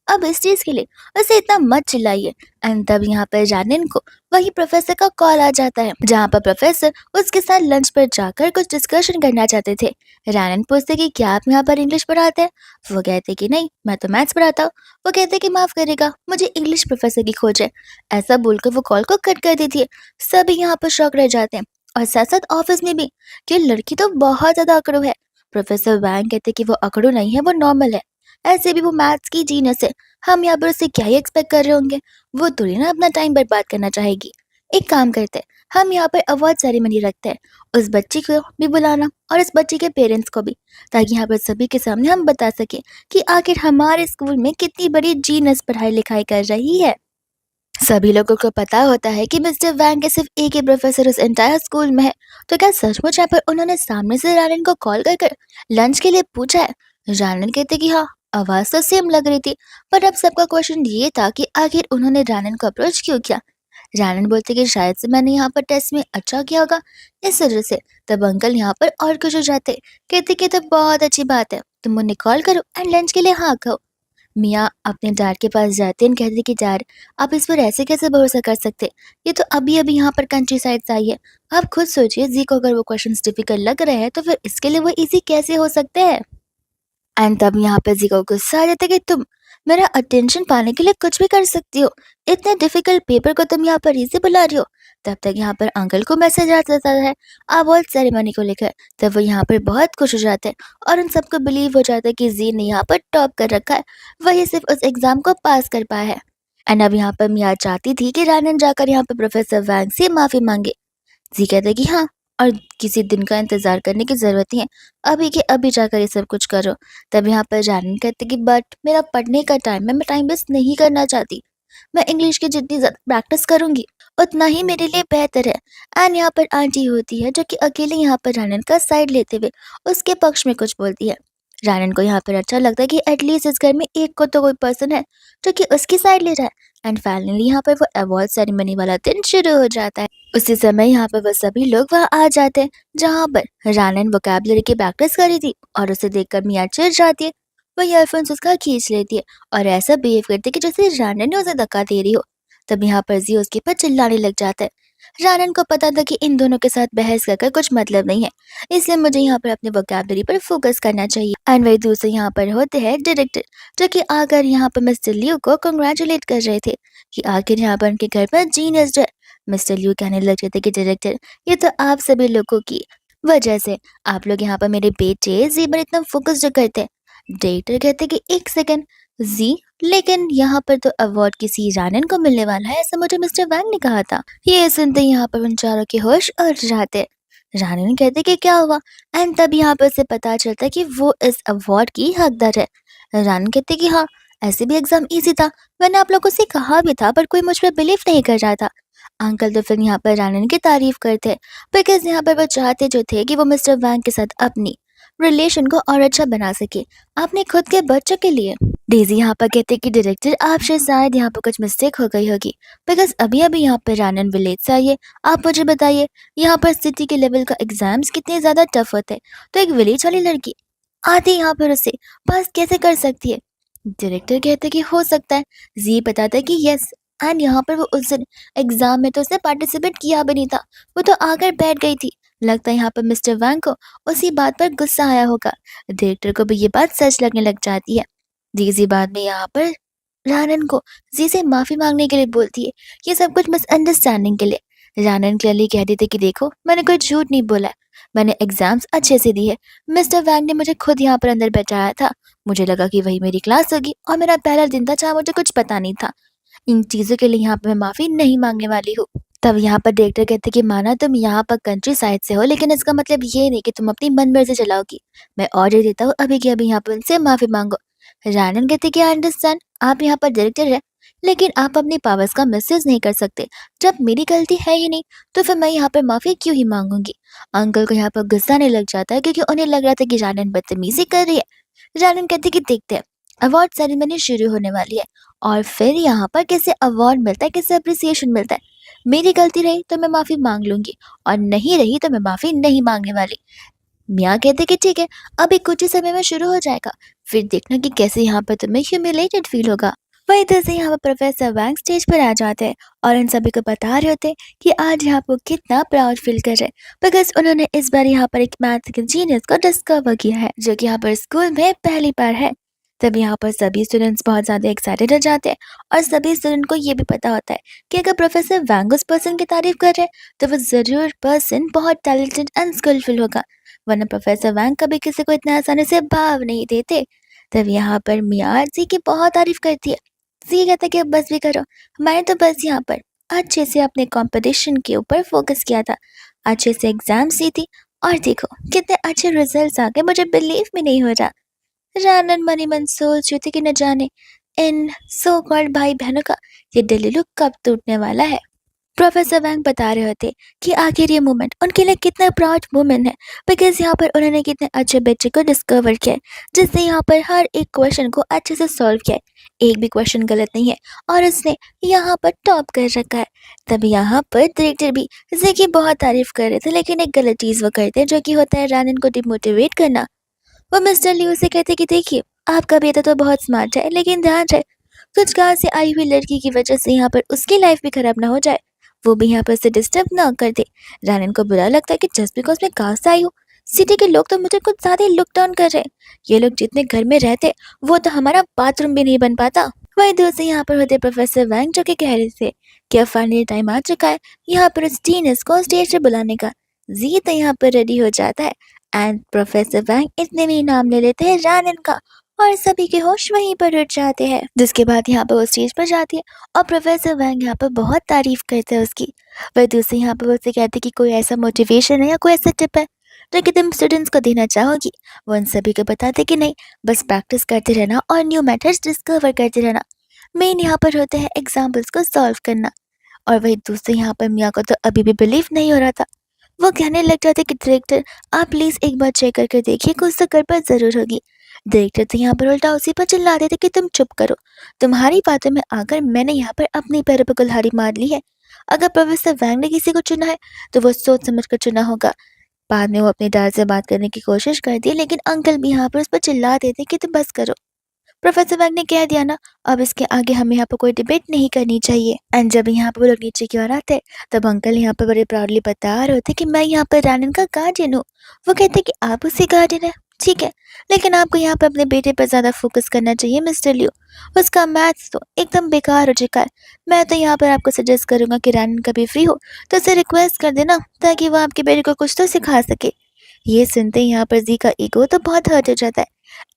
अब इस चीज के लिए उसे इतना मत चिल्लाइए। एंड तब यहाँ पर जानन को वही प्रोफेसर का कॉल आ जाता है, जहाँ पर प्रोफेसर उसके साथ लंच पर जाकर कुछ डिस्कशन करना चाहते थे। रानन पूछते कि क्या आप यहाँ पर इंग्लिश पढ़ाते हैं। वो कहते कि नहीं, मैं तो मैथ्स पढ़ाता हूँ। वो कहते कि माफ करेगा, मुझे इंग्लिश प्रोफेसर की खोज है। ऐसा बोलकर वो कॉल को कट कर देती है। सभी यहाँ पर शॉक रह जाते हैं, और साथ साथ ऑफिस में भी, कि लड़की तो बहुत ज्यादा अकड़ू है। प्रोफेसर वैंग कहते कि वो अकड़ू नहीं है, वो नॉर्मल है, ऐसे भी वो मैथ्स की जीनियस है, हम यहाँ पर उससे क्या ही एक्सपेक्ट कर रहे होंगे, वो थोड़ी ना अपना टाइम बर्बाद करना चाहेगी। एक काम करते हैं, हम यहाँ पर अवार्ड सेरेमनी रखते हैं, उस बच्ची को भी बुलाना और इस बच्ची के पेरेंट्स को भी, ताकि यहाँ पर सभी के सामने हम बता सके कि आखिर हमारे स्कूल में कितनी बड़ी जीनियस पढ़ाई लिखाई कर रही है। सभी लोगों को पता होता है कि मिस्टर वैंग के सिर्फ एक ही प्रोफेसर उस एंटायर स्कूल में है। तो क्या सचमुच यहाँ पर उन्होंने सामने से रानन को कॉल कर लंच के लिए पूछा है। रानन कहते कि हाँ, आवाज तो सेम लग रही थी, पर अब सबका क्वेश्चन ये था कि आखिर उन्होंने रानन को अप्रोच क्यों किया। रानन बोलते कि शायद से मैंने यहाँ पर टेस्ट में अच्छा किया होगा, इस वजह से। तब अंकल यहाँ पर और खुश हो जाते, कहते कि तो बहुत अच्छी बात है, तुम उन्हें कॉल करो एंड लंच के लिए हाँ कहो। मियाँ अपने डैड के पास जाते हैं, कहते कि डैड, आप इस पर ऐसे कैसे भरोसा कर सकते, ये तो अभी अभी यहाँ पर कंट्री साइड से आई है। आप खुद सोचिए, जी को अगर वो क्वेश्चंस डिफिकल्ट लग रहे हैं तो फिर इसके लिए वो इजी कैसे हो सकते हैं। एंड तब यहाँ पे जी को गुस्सा आ जाता है कि तुम मेरा अटेंशन पाने के लिए कुछ भी कर सकती हो, इतने डिफिकल्ट पेपर को तुम यहाँ पर इजी बुला रही हो। तब तक यहाँ पर अंकल को मैसेज आ जाता है अवार्ड सेरेमनी को लेकर। तब वो यहाँ पर बहुत खुश हो जाते हैं, और उन सबको बिलीव हो जाता है कि जी ने यहाँ पर टॉप कर रखा है, वही सिर्फ उस एग्जाम को पास कर पाया है। एंड अब यहाँ पर मिया चाहती थी कि रानन जाकर यहाँ पर प्रोफेसर वैंग से माफी मांगे। जी कहते कि हाँ, और किसी दिन का इंतजार करने की जरूरत नहीं है, अभी के अभी जाकर ये सब कुछ करो। तब यहाँ पर जानन कहते कि बट मेरा पढ़ने का टाइम है, मैं टाइम वेस्ट नहीं करना चाहती, मैं इंग्लिश की जितनी ज्यादा प्रैक्टिस करूंगी उतना ही मेरे लिए बेहतर है। एंड यहाँ पर आंटी होती है जो कि अकेले यहाँ पर रानन का साइड लेते हुए उसके पक्ष में कुछ बोलती है। रानन को यहाँ पर अच्छा लगता है कि एटलीस्ट इस घर में एक को तो कोई पर्सन है जो कि उसकी साइड ले रहा है। एंड फाइनली यहाँ पर वो अवार्ड सेरेमनी वाला दिन शुरू हो जाता है। उसी समय यहाँ पर वो सभी लोग वहाँ आ जाते हैं, जहाँ पर रानन वोकैबुलरी की प्रैक्टिस कर रही थी, और उसे देखकर मिया चिढ़ जाती है। वो ईयरफोन्स उसका खींच लेती है और ऐसा बिहेव करती है कि जैसे रानन ने उसे धक्का दे रही हो। तब यहाँ पर जी उसके पर चिल्लाने लग जाता है। रानन को पता था कि इन दोनों के साथ बहस कर कुछ मतलब नहीं है, इसलिए मुझे यहाँ पर अपने वोकैबुलरी पर फोकस करना चाहिए। एंड वही दूसरे यहाँ पर होते हैं डायरेक्टर, जो कि आकर यहाँ पर मिस्टर लियो को कंग्रेचुलेट कर रहे थे कि आखिर यहाँ पर उनके घर पर जीनियस है। मिस्टर लियो कहने लग जाते कि डायरेक्टर, ये तो आप सभी लोगों की वजह से, आप लोग यहाँ पर मेरे बेटे जी पर इतना फोकस जो करते हैं। डायरेक्टर कहते कि एक सेकंड जी, लेकिन यहाँ पर तो अवार्ड किसी रानन को मिलने वाला है, ऐसा मुझे मिस्टर वैंग ने कहा था। ये सुनते ही यहाँ पर उन चारों के होश उड़ जाते। रानन कहते कि क्या हुआ। एंड तब यहाँ पर से पता चलता है कि वो इस अवार्ड की हकदार है। रानन कहते कि हाँ, ऐसे भी एग्जाम इजी था, मैंने आप लोगों से कहा भी था, पर कोई मुझ पर बिलीव नहीं कर रहा था। अंकल तो फिर यहाँ पर रानन की तारीफ करते, बिकॉज यहाँ पर वो चाहते जो थे कि वो मिस्टर वैंग के साथ अपनी रिलेशन को और अच्छा बना सके, अपने खुद के बच्चों के लिए। डेज़ी यहाँ पर कहते कि डायरेक्टर आपसे शायद यहाँ पर कुछ मिस्टेक हो गई होगी, बिकॉज़ अभी-अभी यहाँ पर रानन विलेज से आई है। आप मुझे बताइए यहाँ पर सिटी के लेवल का एग्ज़ाम्स कितने ज़्यादा टफ होते हैं, तो एक विलेज वाली लड़की आधी यहाँ पर उसे पास कैसे कर सकती है? डायरेक्टर कहते कि हो सकता है। ज़ी बताता है कि यस, एंड यहाँ पर वो उस दिन एग्ज़ाम में तो उसने पार्टिसिपेट किया भी नहीं था, वो तो आकर बैठ गई थी। लगता है यहाँ पर मिस्टर वैंग को उसी बात पर गुस्सा आया होगा। डायरेक्टर को भी ये बात सच लगने लग जाती है। जी बाद में यहाँ पर रानन को जी से माफ़ी माँगने के लिए बोलती है, ये सब कुछ मिसअंडरस्टैंडिंग के लिए। रानन क्लियरली कह देती कि देखो, मैंने कोई झूठ नहीं बोला है, मैंने एग्ज़ाम्स अच्छे से दी है। मिस्टर वैंग ने मुझे खुद यहाँ पर अंदर बैठाया था, मुझे लगा कि वही मेरी क्लास होगी और मेरा पहला दिन था जहाँ मुझे कुछ पता नहीं था। इन चीज़ों के लिए यहाँ पे मैं माफ़ी नहीं माँगने वाली हूँ। तब यहाँ पर डायरेक्टर कहते कि माना तुम यहाँ पर कंट्री साइड से हो, लेकिन इसका मतलब ये नहीं कि तुम अपनी मनमर्ज़ी चलाओगी। मैं ऑर्डर देता हूँ अभी के अभी यहाँ पर उनसे माफ़ी माँगो। रानन कहते कि आई अंडरस्टैंड, आप यहाँ पर डायरेक्टर हैं, लेकिन आप अपनी पावर्स का मिसयूज़ नहीं कर सकते। जब मेरी गलती है ही नहीं, तो फिर मैं यहाँ पर माफ़ी क्यों ही माँगूँगी? अंकल को यहाँ पर गुस्सा आने लग जाता है क्योंकि उन्हें लग रहा था कि रानन बदतमीज़ी कर रही है। रानन कहती कि देखते हैं, अवार्ड सेरेमनी शुरू होने वाली है और फिर यहाँ पर किसे अवार्ड मिलता है, किसे अप्रिसिएशन मिलता है। मेरी गलती रही तो मैं माफ़ी माँग लूँगी और नहीं रही तो मैं माफ़ी नहीं माँगने वाली। मियाँ कहते कि ठीक है, अभी कुछ ही समय में शुरू हो जाएगा, फिर देखना कि कैसे यहाँ पर तुम्हें ह्यूमिलेटेड फील होगा। वही तरह से यहाँ पर प्रोफेसर वैंग स्टेज पर आ जाते हैं और इन सभी को बता रहे होते हैं कि आज यहाँ पर कितना प्राउड फील कर रहे हैं, बिकॉज उन्होंने इस बार यहाँ पर एक मैथ के जीनियस को डिस्कवर किया है जो कि यहाँ पर स्कूल में पहली बार है। तब यहाँ पर सभी स्टूडेंट्स बहुत ज़्यादा एक्साइटेड हो जाते हैं और सभी स्टूडेंट को ये भी पता होता है कि अगर प्रोफेसर वैंग उस पर्सन की तारीफ कर रहे हैं तो वो ज़रूर पर्सन बहुत टैलेंटेड एंड स्किलफुल होगा, वरना प्रोफेसर वैंग कभी किसी को इतना आसानी से भाव नहीं देते। तब यहाँ पर मियाँ जी की बहुत तारीफ करती है। जी कहता है कि अब बस भी करो, मैंने तो बस यहाँ पर अच्छे से अपने कंपटीशन के ऊपर फोकस किया था, अच्छे से एग्जाम्स दी थी और देखो कितने अच्छे रिजल्ट्स आ गए, मुझे बिलीव भी नहीं हो रहा। रानन मन ही मन सोच रही थी कि न जाने इन सो कॉल्ड भाई बहनों का ये दिल्ली कब टूटने वाला है। प्रोफेसर वैंग बता रहे होते कि आखिर ये मोमेंट उनके लिए कितना प्राउड मोमेंट है, बिकॉज यहाँ पर उन्होंने कितने अच्छे बच्चे को डिस्कवर किया है, जिसने यहाँ पर हर एक क्वेश्चन को अच्छे से सॉल्व किया है, एक भी क्वेश्चन गलत नहीं है और उसने यहाँ पर टॉप कर रखा है। तब यहाँ पर डायरेक्टर भी जी की बहुत तारीफ कर रहे थे, लेकिन एक गलत चीज़ वो करते हैं जो कि होता है रानन को डिमोटिवेट करना। वो मिस्टर लियू से कहते कि देखिए, आपका बेटा तो बहुत स्मार्ट है, लेकिन ध्यान रहे कुछ गाँव से आई हुई लड़की की वजह से यहाँ पर उसकी लाइफ भी खराब ना हो जाए, वो भी यहाँ पर उसे डिस्टर्ब ना कर दे। रानन को बुरा लगता है कि जस्ट बिकॉज मैं गाँव से आई हूँ, सिटी के लोग तो मुझे कुछ ज़्यादा ही लुक डाउन कर रहे हैं। ये लोग जितने घर में रहते वो तो हमारा बाथरूम भी नहीं बन पाता। वही दूसरे यहाँ पर होते प्रोफेसर वैंग जो कि कह रहे थे कि अब फाइनली टाइम आ चुका है यहाँ पर उस टीनेस को स्टेज पे बुलाने का। जी तो यहाँ पर रेडी हो जाता है एंड प्रोफेसर वैंग इतने में ही नाम ले लेते हैं रानन का और सभी के होश वहीं पर उठ जाते हैं। जिसके बाद यहाँ पर वो स्टेज पर जाती है और प्रोफेसर वैंग यहाँ पर बहुत तारीफ करते हैं उसकी। वह दूसरे यहाँ पर उससे कहते कि कोई ऐसा मोटिवेशन है या कोई ऐसा टिप है जो कि तुम स्टूडेंट्स को देना चाहोगी। वो उन सभी को बताते कि नहीं, बस प्रैक्टिस करते रहना और न्यू मेथड्स डिस्कवर करते रहना। मेन यहाँ पर होते हैं एग्जाम्पल्स को सॉल्व करना। और वही दूसरे यहाँ पर मियाँ को तो अभी भी बिलीव नहीं हो रहा था। वो कहने लग जाते कि डायरेक्टर, आप प्लीज़ एक बार चेक करके देखिए, कुछ तो गड़बड़ ज़रूर होगी। डायरेक्टर तो यहाँ पर उल्टा उसी पर चिल्ला देते कि तुम चुप करो, तुम्हारी बातों में आकर मैंने यहाँ पर अपनी पैरों पर कुल्हाड़ी मार ली है। अगर प्रोफेसर वैंग ने किसी को चुना है तो वो सोच समझ कर चुना होगा। बाद में वो अपने डैड से बात करने की कोशिश करती है, लेकिन अंकल भी यहाँ पर उस पर चिल्ला देते कि तुम बस करो। प्रोफेसर वैंग ने कह दिया ना, अब इसके आगे हमें यहाँ पर कोई डिबेट नहीं करनी चाहिए। एंड जब यहाँ पर वो लोग नीचे की ओर आते तब अंकल यहाँ पर बड़े प्राउडली बता रहे होते कि मैं यहाँ पर रानन का गार्डियन हूँ। वो कहते कि आप उसकी गार्डियन है, ठीक है, लेकिन आपको यहाँ पर अपने बेटे पर ज़्यादा फोकस करना चाहिए मिस्टर लियो। उसका मैथ्स तो एकदम बेकार हो चुका है। मैं तो यहाँ पर आपको सजेस्ट करूँगा कि रानन कभी फ्री हो तो उसे रिक्वेस्ट कर देना ताकि वो आपके बेटे को कुछ तो सिखा सके। ये सुनते ही यहाँ पर जी का ईगो तो बहुत हर्ट हो जाता है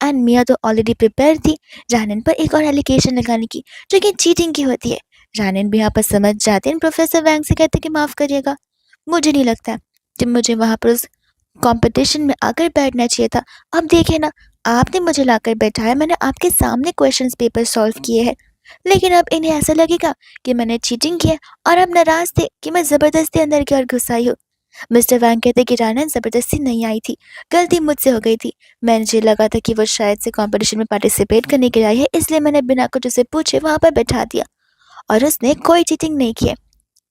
एंड मिया तो ऑलरेडी प्रिपेयर थी रानन पर एक और एलिगेशन लगाने की जो कि चीटिंग की होती है। रानन भी यहाँ पर समझ जाते हैं, प्रोफेसर वैंग से कहते कि माफ़ करिएगा, मुझे नहीं लगता कि मुझे वहाँ पर उस कंपटीशन में आकर बैठना चाहिए था। अब देखिए ना, आपने मुझे लाकर बैठाया, मैंने आपके सामने क्वेश्चंस पेपर सॉल्व किए हैं, लेकिन अब इन्हें ऐसा लगेगा कि मैंने चीटिंग की है और अब नाराज़ थे कि मैं ज़बरदस्ती अंदर की ओर घुस आई हूँ। मिस्टर वैंग कहते कि रानन ज़बरदस्ती नहीं आई थी, गलती मुझसे हो गई थी। मुझे लगा था कि वो शायद से कॉम्पिटिशन में पार्टिसिपेट करने के लिए आई है, इसलिए मैंने बिना कुछ उसे पूछे वहाँ पर बैठा दिया और उसने कोई चीटिंग नहीं की है।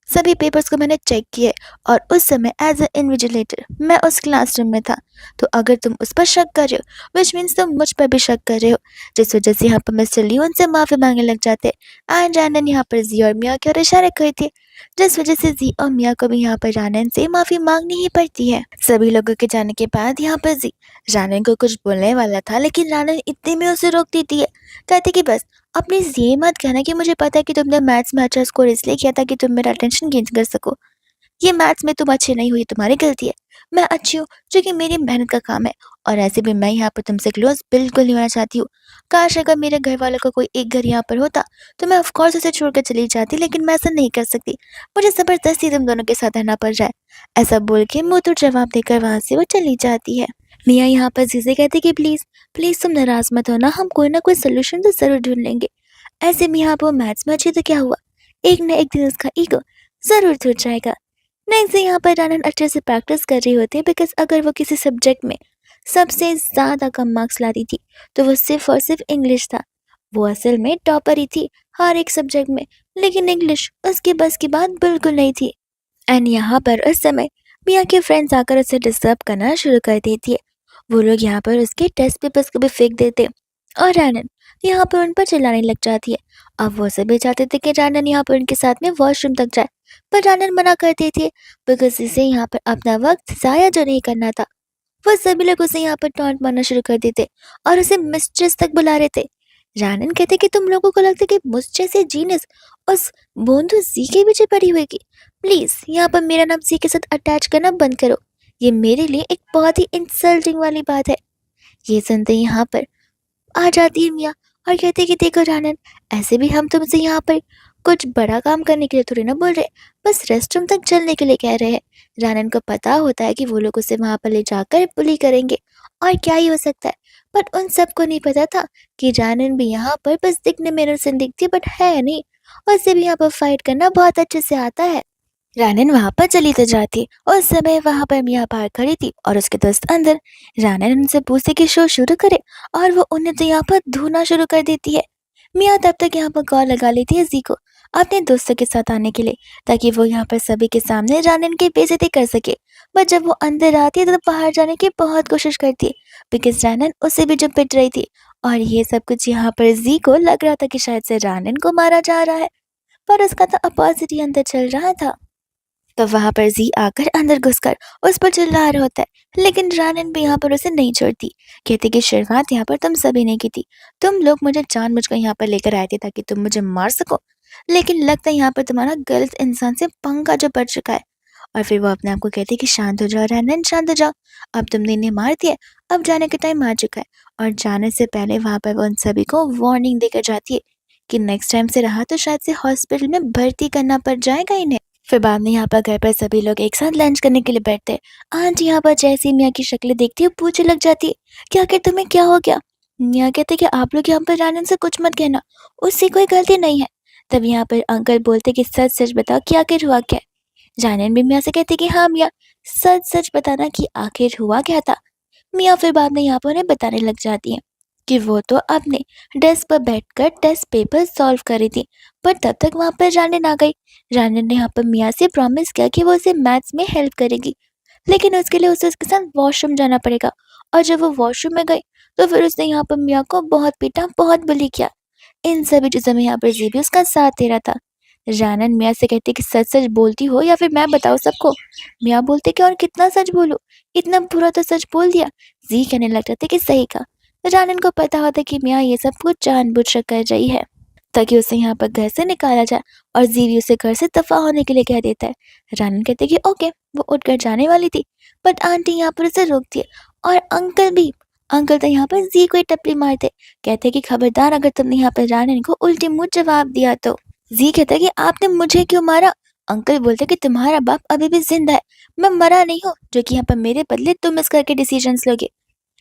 सभी पेपर्स को मैंने चेक किए और उस समय एज अ इन्विजिलेटर मैं उस क्लासरूम में था। तो अगर तुम उस पर शक कर रहे हो विच मीन्स तुम मुझ पर भी शक कर रहे हो, जिस वजह से यहाँ पर मिस्टर लियोन से माफी मांगने लग जाते। एंड रैनन यहाँ पर जी और मिया की ओर इशारे कर थे, जिस वजह से जी और मिया को भी यहाँ पर रैनन से माफी मांगनी ही पड़ती है। सभी लोगों के जाने के बाद यहाँ पर जी रैनन को कुछ बोलने वाला था, लेकिन रैनन इतने में उसे रोक देती है। कहते कि बस अब प्लीज़ ये मत कहना कि मुझे पता है कि तुमने मैथ्स में अच्छा स्कोर इसलिए किया था कि तुम मेरा अटेंशन गेन कर सको। ये मैथ्स में तुम अच्छी नहीं हुई, तुम्हारी गलती है। मैं अच्छी हूँ जो कि मेरी मेहनत का काम है, और ऐसे भी मैं यहाँ पर तुमसे क्लोज बिल्कुल नहीं होना चाहती हूँ। काश अगर मेरे घर वालों का कोई एक घर यहाँ पर होता तो मैं ऑफकोर्स उसे छोड़कर चली जाती, लेकिन मैं ऐसा नहीं कर सकती। मुझे ज़बरदस्ती तुम दोनों के साथ रहना पड़ रहा है। ऐसा बोल के मुँह तोड़ जवाब देकर वहाँ से वो चली जाती है। मियाँ यहाँ पर जीजे कहते कि प्लीज़ प्लीज़ तुम नाराज़ मत होना, हम कोई ना कोई सोल्यूशन तो ज़रूर ढूंढ लेंगे। ऐसे में यहाँ पर वो मैथ्स में अच्छी तो क्या हुआ, एक न एक दिन उसका ईगो ज़रूर टूट जाएगा। नेक्स्ट डे यहाँ पर रानन अच्छे से प्रैक्टिस कर रही होती है, बिकॉज अगर वो किसी सब्जेक्ट में सबसे ज़्यादा कम मार्क्स लाती थी तो वो सिर्फ और सिर्फ इंग्लिश था। वो असल में टॉपर ही थी हर एक सब्जेक्ट में, लेकिन इंग्लिश उसके बस की बात बिल्कुल नहीं थी। एंड यहाँ पर उस समय मिया के फ्रेंड्स आकर उसे डिस्टर्ब करना शुरू कर देती है। वो लोग यहाँ पर उसके टेस्ट पेपर्स को भी फेंक देते और रैनन यहाँ पर उन पर चिल्लाने लग जाती है। अब वो सभी चाहते थे कि रैनन यहाँ पर उनके साथ में वॉशरूम तक जाए, पर रैनन मना करती थी बिकॉज इसे यहाँ पर अपना वक्त ज़ाया जो नहीं करना था। वो सभी लोग उसे यहाँ पर टॉन्ट मारना शुरू कर देते और उसे मिस्ट्रेस तक बुला रहे थे। रैनन कहते कि तुम लोगों को लगता है कि मुझ जैसे जीनियस उस बोंदू जी के पीछे पड़ी होगी। प्लीज यहाँ पर मेरा नाम जी के साथ अटैच करना बंद करो, ये मेरे लिए एक बहुत ही इंसल्टिंग वाली बात है। ये सुनते ही यहाँ पर आ जाती है मिया और कहती है कि देखो रानन, ऐसे भी हम तुमसे यहाँ पर कुछ बड़ा काम करने के लिए थोड़ी ना बोल रहे, बस रेस्टरूम तक चलने के लिए कह रहे हैं। रानन को पता होता है कि वो लोग उसे वहां पर ले जाकर बुली करेंगे और क्या ही हो सकता है, बट उन सबको नहीं पता था कि रानन भी यहाँ पर बस दिखने में इनोसेंट दिखती है बट है नहीं, उसे भी यहाँ पर फाइट करना बहुत अच्छे से आता है। रानन वहां पर चली तो जाती, उस समय वहां पर मिया बाहर खड़ी थी और उसके दोस्त अंदर। रानन उनसे पूछती कि शो शुरू करे और वो उन्हें तो यहाँ पर धोना शुरू कर देती है। मिया तब तक यहाँ पर कॉल लगा लेती है जी को अपने दोस्तों के साथ आने के लिए, ताकि वो यहाँ पर सभी के सामने रानन की बेइज्जती कर सके। बट जब वो अंदर आती है तो बाहर जाने की बहुत कोशिश करती है, बिकॉज रानन उसे भी जो पिट रही थी। और ये सब कुछ यहाँ पर जी को लग रहा था कि शायद से रानन को मारा जा रहा है, पर उसका तो अपोजिट ही अंदर चल रहा था। तो वहां पर जी आकर अंदर घुसकर उस पर चिल्ला रहा होता है, लेकिन रानन भी यहाँ पर उसे नहीं छोड़ती। कहती कि शुरुआत यहाँ पर तुम सभी ने की थी, तुम लोग मुझे जानबूझकर यहाँ पर लेकर आए थे ताकि तुम मुझे मार सको, लेकिन लगता है यहाँ पर तुम्हारा गलत इंसान से पंगा जो पड़ चुका है। और फिर वो अपने आप को कहती है कि शांत हो जाओ रैनन, शांत हो जाओ, अब तुमने इन्हें मार दिया, अब जाने का टाइम आ चुका है। और जाने से पहले वहां पर वो उन सभी को वार्निंग देकर जाती है कि नेक्स्ट टाइम से रहा तो शायद से हॉस्पिटल में भर्ती करना पड़ जाएगा इन्हें। फिर बाद में यहाँ पर घर पर सभी लोग एक साथ लंच करने के लिए बैठते हैं। आंटी यहाँ पर जैसी मियाँ की शक्ल देखती है पूछने लग जाती है कि आखिर तुम्हें क्या हो गया। मियाँ कहते कि आप लोग यहाँ पर रानन से कुछ मत कहना, उससे कोई गलती नहीं है। तब यहाँ पर अंकल बोलते कि सच सच बताओ कि आखिर हुआ क्या। जानन भी मियाँ से कहती कि हाँ मियाँ, सच सच बताना कि आखिर हुआ क्या था। मियाँ फिर बाद में यहाँ पर उन्हें बताने लग जाती है कि वो तो अपने डेस्क पर बैठकर टेस्ट पेपर सॉल्व कर रही थी, पर तब तक वहाँ पर रानन आ गई। रानन ने यहाँ पर मियाँ से प्रॉमिस किया कि वो उसे मैथ्स में हेल्प करेगी, लेकिन उसके लिए उसे उसके साथ वॉशरूम जाना पड़ेगा। और जब वो वॉशरूम में गई तो फिर उसने यहाँ पर मियाँ को बहुत पीटा, बहुत बुली किया। इन सभी चीज़ों में यहाँ पर जी भी उसका साथ दे रहा था। रानन मियाँ से कहती कि सच सच बोलती हो या फिर मैं बताऊँ सबको। मियाँ बोलते कि और कितना सच बोलूं, इतना पूरा तो सच बोल दिया। जी कहने लग जाते कि सही कहा। रानन को पता होता कि मियाँ ये सब कुछ जानबूझकर कर रही है ताकि उसे यहाँ पर घर से निकाला जाए, और जी भी उसे घर से दफा होने के लिए कह देता है। रानन कहते कि ओके, वो उठकर जाने वाली थी, बट आंटी यहाँ पर उसे रोकती है। और अंकल भी, अंकल तो यहाँ पर जी को ही टपली मारते, कहते कि खबरदार अगर तुमने यहाँ पर रानन को उल्टी मुंह जवाब दिया तो। जी कहता है कि आपने मुझे क्यों मारा। अंकल बोलते कि तुम्हारा बाप अभी भी जिंदा है, मैं मरा नहीं हूँ जो कि यहाँ पर मेरे बदले तुम इस घर के डिसीजंस लोगे।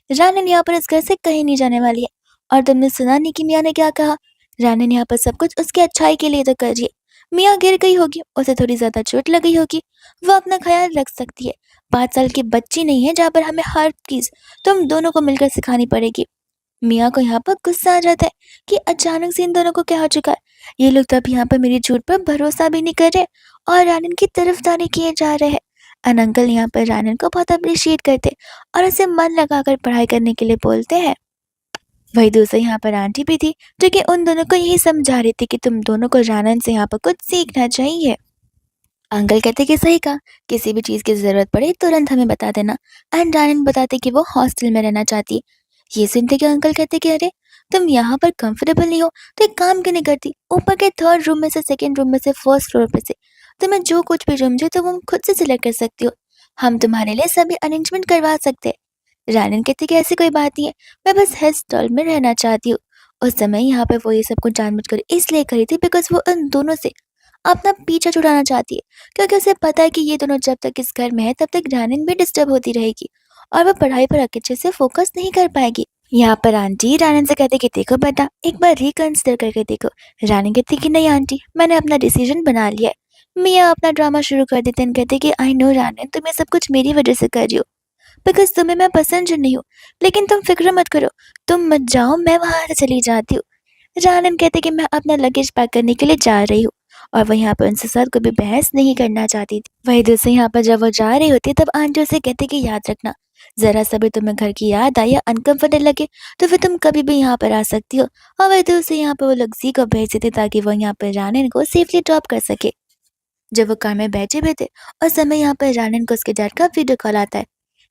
रानन यहाँ पर इस घर से कहीं नहीं जाने वाली है। और तुमने सुना नहीं कि मियाँ ने क्या कहा, रानन यहाँ पर सब कुछ उसकी अच्छाई के लिए तो कर रही है, मिया गिर गई होगी, उसे थोड़ी ज्यादा चोट लगी होगी, वो अपना ख्याल रख सकती है। 5 साल की बच्ची नहीं है जहाँ पर हमें हर चीज तुम दोनों को मिलकर सिखानी पड़ेगी। मिया को यहाँ पर गुस्सा आ जाता है कि अचानक से इन दोनों को क्या हो चुका है। ये लोग तो अब यहाँ पर मेरी झूठ पर भरोसा भी नहीं कर रहे और रानन की तरफदारी किए जा रहे हैं। अन अंकल यहाँ पर रानन को बहुत अप्रिशिएट करते और उसे मन लगाकर पढ़ाई करने के लिए बोलते हैं। वही दूसरी यहाँ पर आंटी भी थी जो कि उन दोनों को यही समझा रही थी कि तुम दोनों को रानन से यहाँ पर कुछ सीखना चाहिए। अंकल कहते कि सही कहा, किसी भी चीज की जरूरत पड़े तुरंत हमें बता देना। एंड रानन बताते कि वो हॉस्टल में रहना चाहती है। ये सुनते कि अंकल कहते कि अरे तुम यहाँ पर कंफर्टेबल नहीं हो तो एक काम क्यों नहीं करती, ऊपर के 3rd रूम में से 2nd रूम में से 1st फ्लोर पे से तुम्हें जो कुछ भी रूम चाहिए तो वो खुद से सिलेक्ट कर सकती हो। हम तुम्हारे लिए सभी अरेंजमेंट करवा सकते हैं। रानन कहती कि ऐसी कोई बात नहीं है, मैं बस हेड स्टॉल में रहना चाहती हूँ। उस समय यहाँ पे वो ये सब कुछ जानबूझकर इसलिए करी थी बिकॉज वो उन दोनों से अपना पीछा छुड़ाना चाहती है, क्योंकि उसे पता है कि ये दोनों जब तक इस घर में है तब तक रानन भी डिस्टर्ब होती रहेगी और वो पढ़ाई पर अच्छे से फोकस नहीं कर पाएगी। यहाँ पर आंटी रानन से कहते कि देखो बेटा एक बार रिकंसिडर करके देखो। रानन कहती कि नहीं आंटी, मैंने अपना डिसीजन बना लिया है। मियाँ अपना ड्रामा शुरू कर देते हैं, कहते कि आई नो रानन, तुम ये सब कुछ मेरी वजह से कर रही हो बिकॉज तुम्हें मैं पसंद जो नहीं हूँ, लेकिन तुम फिक्र मत करो, तुम मत जाओ, मैं वहां से चली जाती हूँ। जानन कहते कि मैं अपना लगेज पैक करने के लिए जा रही हूँ और वह यहाँ पर उनसे साथ कभी बहस नहीं करना चाहती थी। वही दूसरे यहाँ पर जब वो जा रही होती तब आंटी उसे कहते कि याद रखना, जरा सा भी तुम्हें घर की याद आई या अनकंफर्टेबल लगे तो फिर तुम कभी भी यहाँ पर आ सकती हो। और वही दूसरे यहाँ पर वो लोग जी को भेज देते ताकि वो यहाँ पर रानन को सेफली ड्रॉप कर सके। जब वो कार में बैठे हुए थे उस समय यहाँ पर रानन को उसके डैड का वीडियो कॉल आता है।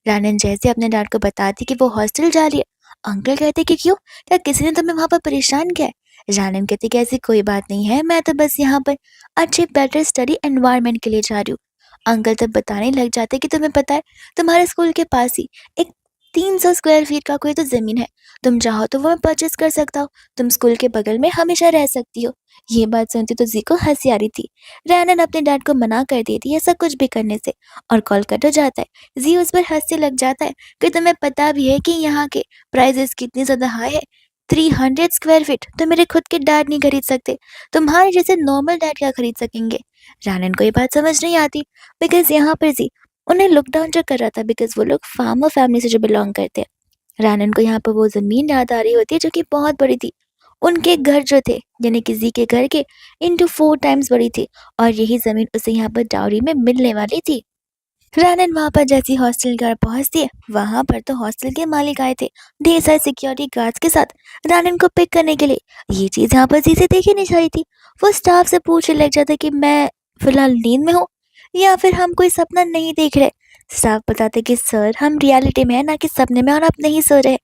रानन जैसे अपने डैड को बताती कि वो हॉस्टल जा रही है। अंकल कहते कि क्यों, क्या किसी ने तुम्हें वहां पर परेशान किया है। रानन कहती कि ऐसी कोई बात नहीं है, मैं तो बस यहाँ पर अच्छे बेटर स्टडी एनवायरनमेंट के लिए जा रही हूँ। अंकल तब बताने लग जाते कि तुम्हें पता है तुम्हारे स्कूल के पास ही एक 300 स्क्वायर फीट का कोई तो जमीन है, तुम चाहो तो वो मैं परचेज कर सकता हूँ, तुम स्कूल के बगल में हमेशा रह सकती हो। ये बात सुनती तो जी को हंसी आ रही थी। रैनन अपने डैड को मना कर देती है ऐसा कुछ भी करने से और कॉल कट हो जाता है। जी उस पर हंसने लग जाता है कि तुम्हें पता भी है कि यहाँ के प्राइजेस कितनी ज्यादा हाई है। 300 स्क्वायर फीट तो मेरे खुद के डैड नहीं खरीद सकते, तुम्हारे जैसे नॉर्मल डैड क्या खरीद सकेंगे। रैनन को ये बात समझ नहीं आती बिकॉज यहाँ पर जी उन्हें लुक डाउन जो कर रहा था बिकॉज वो लोग फार्मर फैमिली से जो बिलोंग करते हैं। रैनन को यहाँ पर वो जमीन याद आ रही होती है जो कि बहुत बड़ी थी। उनके घर जो थे यानी कि जी के घर के इंटू 4 टाइम्स बड़ी थी और यही जमीन उसे यहाँ पर डाउरी में मिलने वाली थी। रानन वहां पर जैसी हॉस्टल घर पहुंचती है वहां पर तो हॉस्टल के मालिक आए थे ढेर सारे सिक्योरिटी गार्ड्स के साथ रानन को पिक करने के लिए। ये चीज यहाँ पर जी से देखी नहीं जा रही थी। वो स्टाफ से पूछने लग जाता कि मैं फिलहाल नींद में हूँ या फिर हम कोई सपना नहीं देख रहे। स्टाफ बताते कि सर हम रियलिटी में है ना कि सपने में और आप नहीं सो रहे।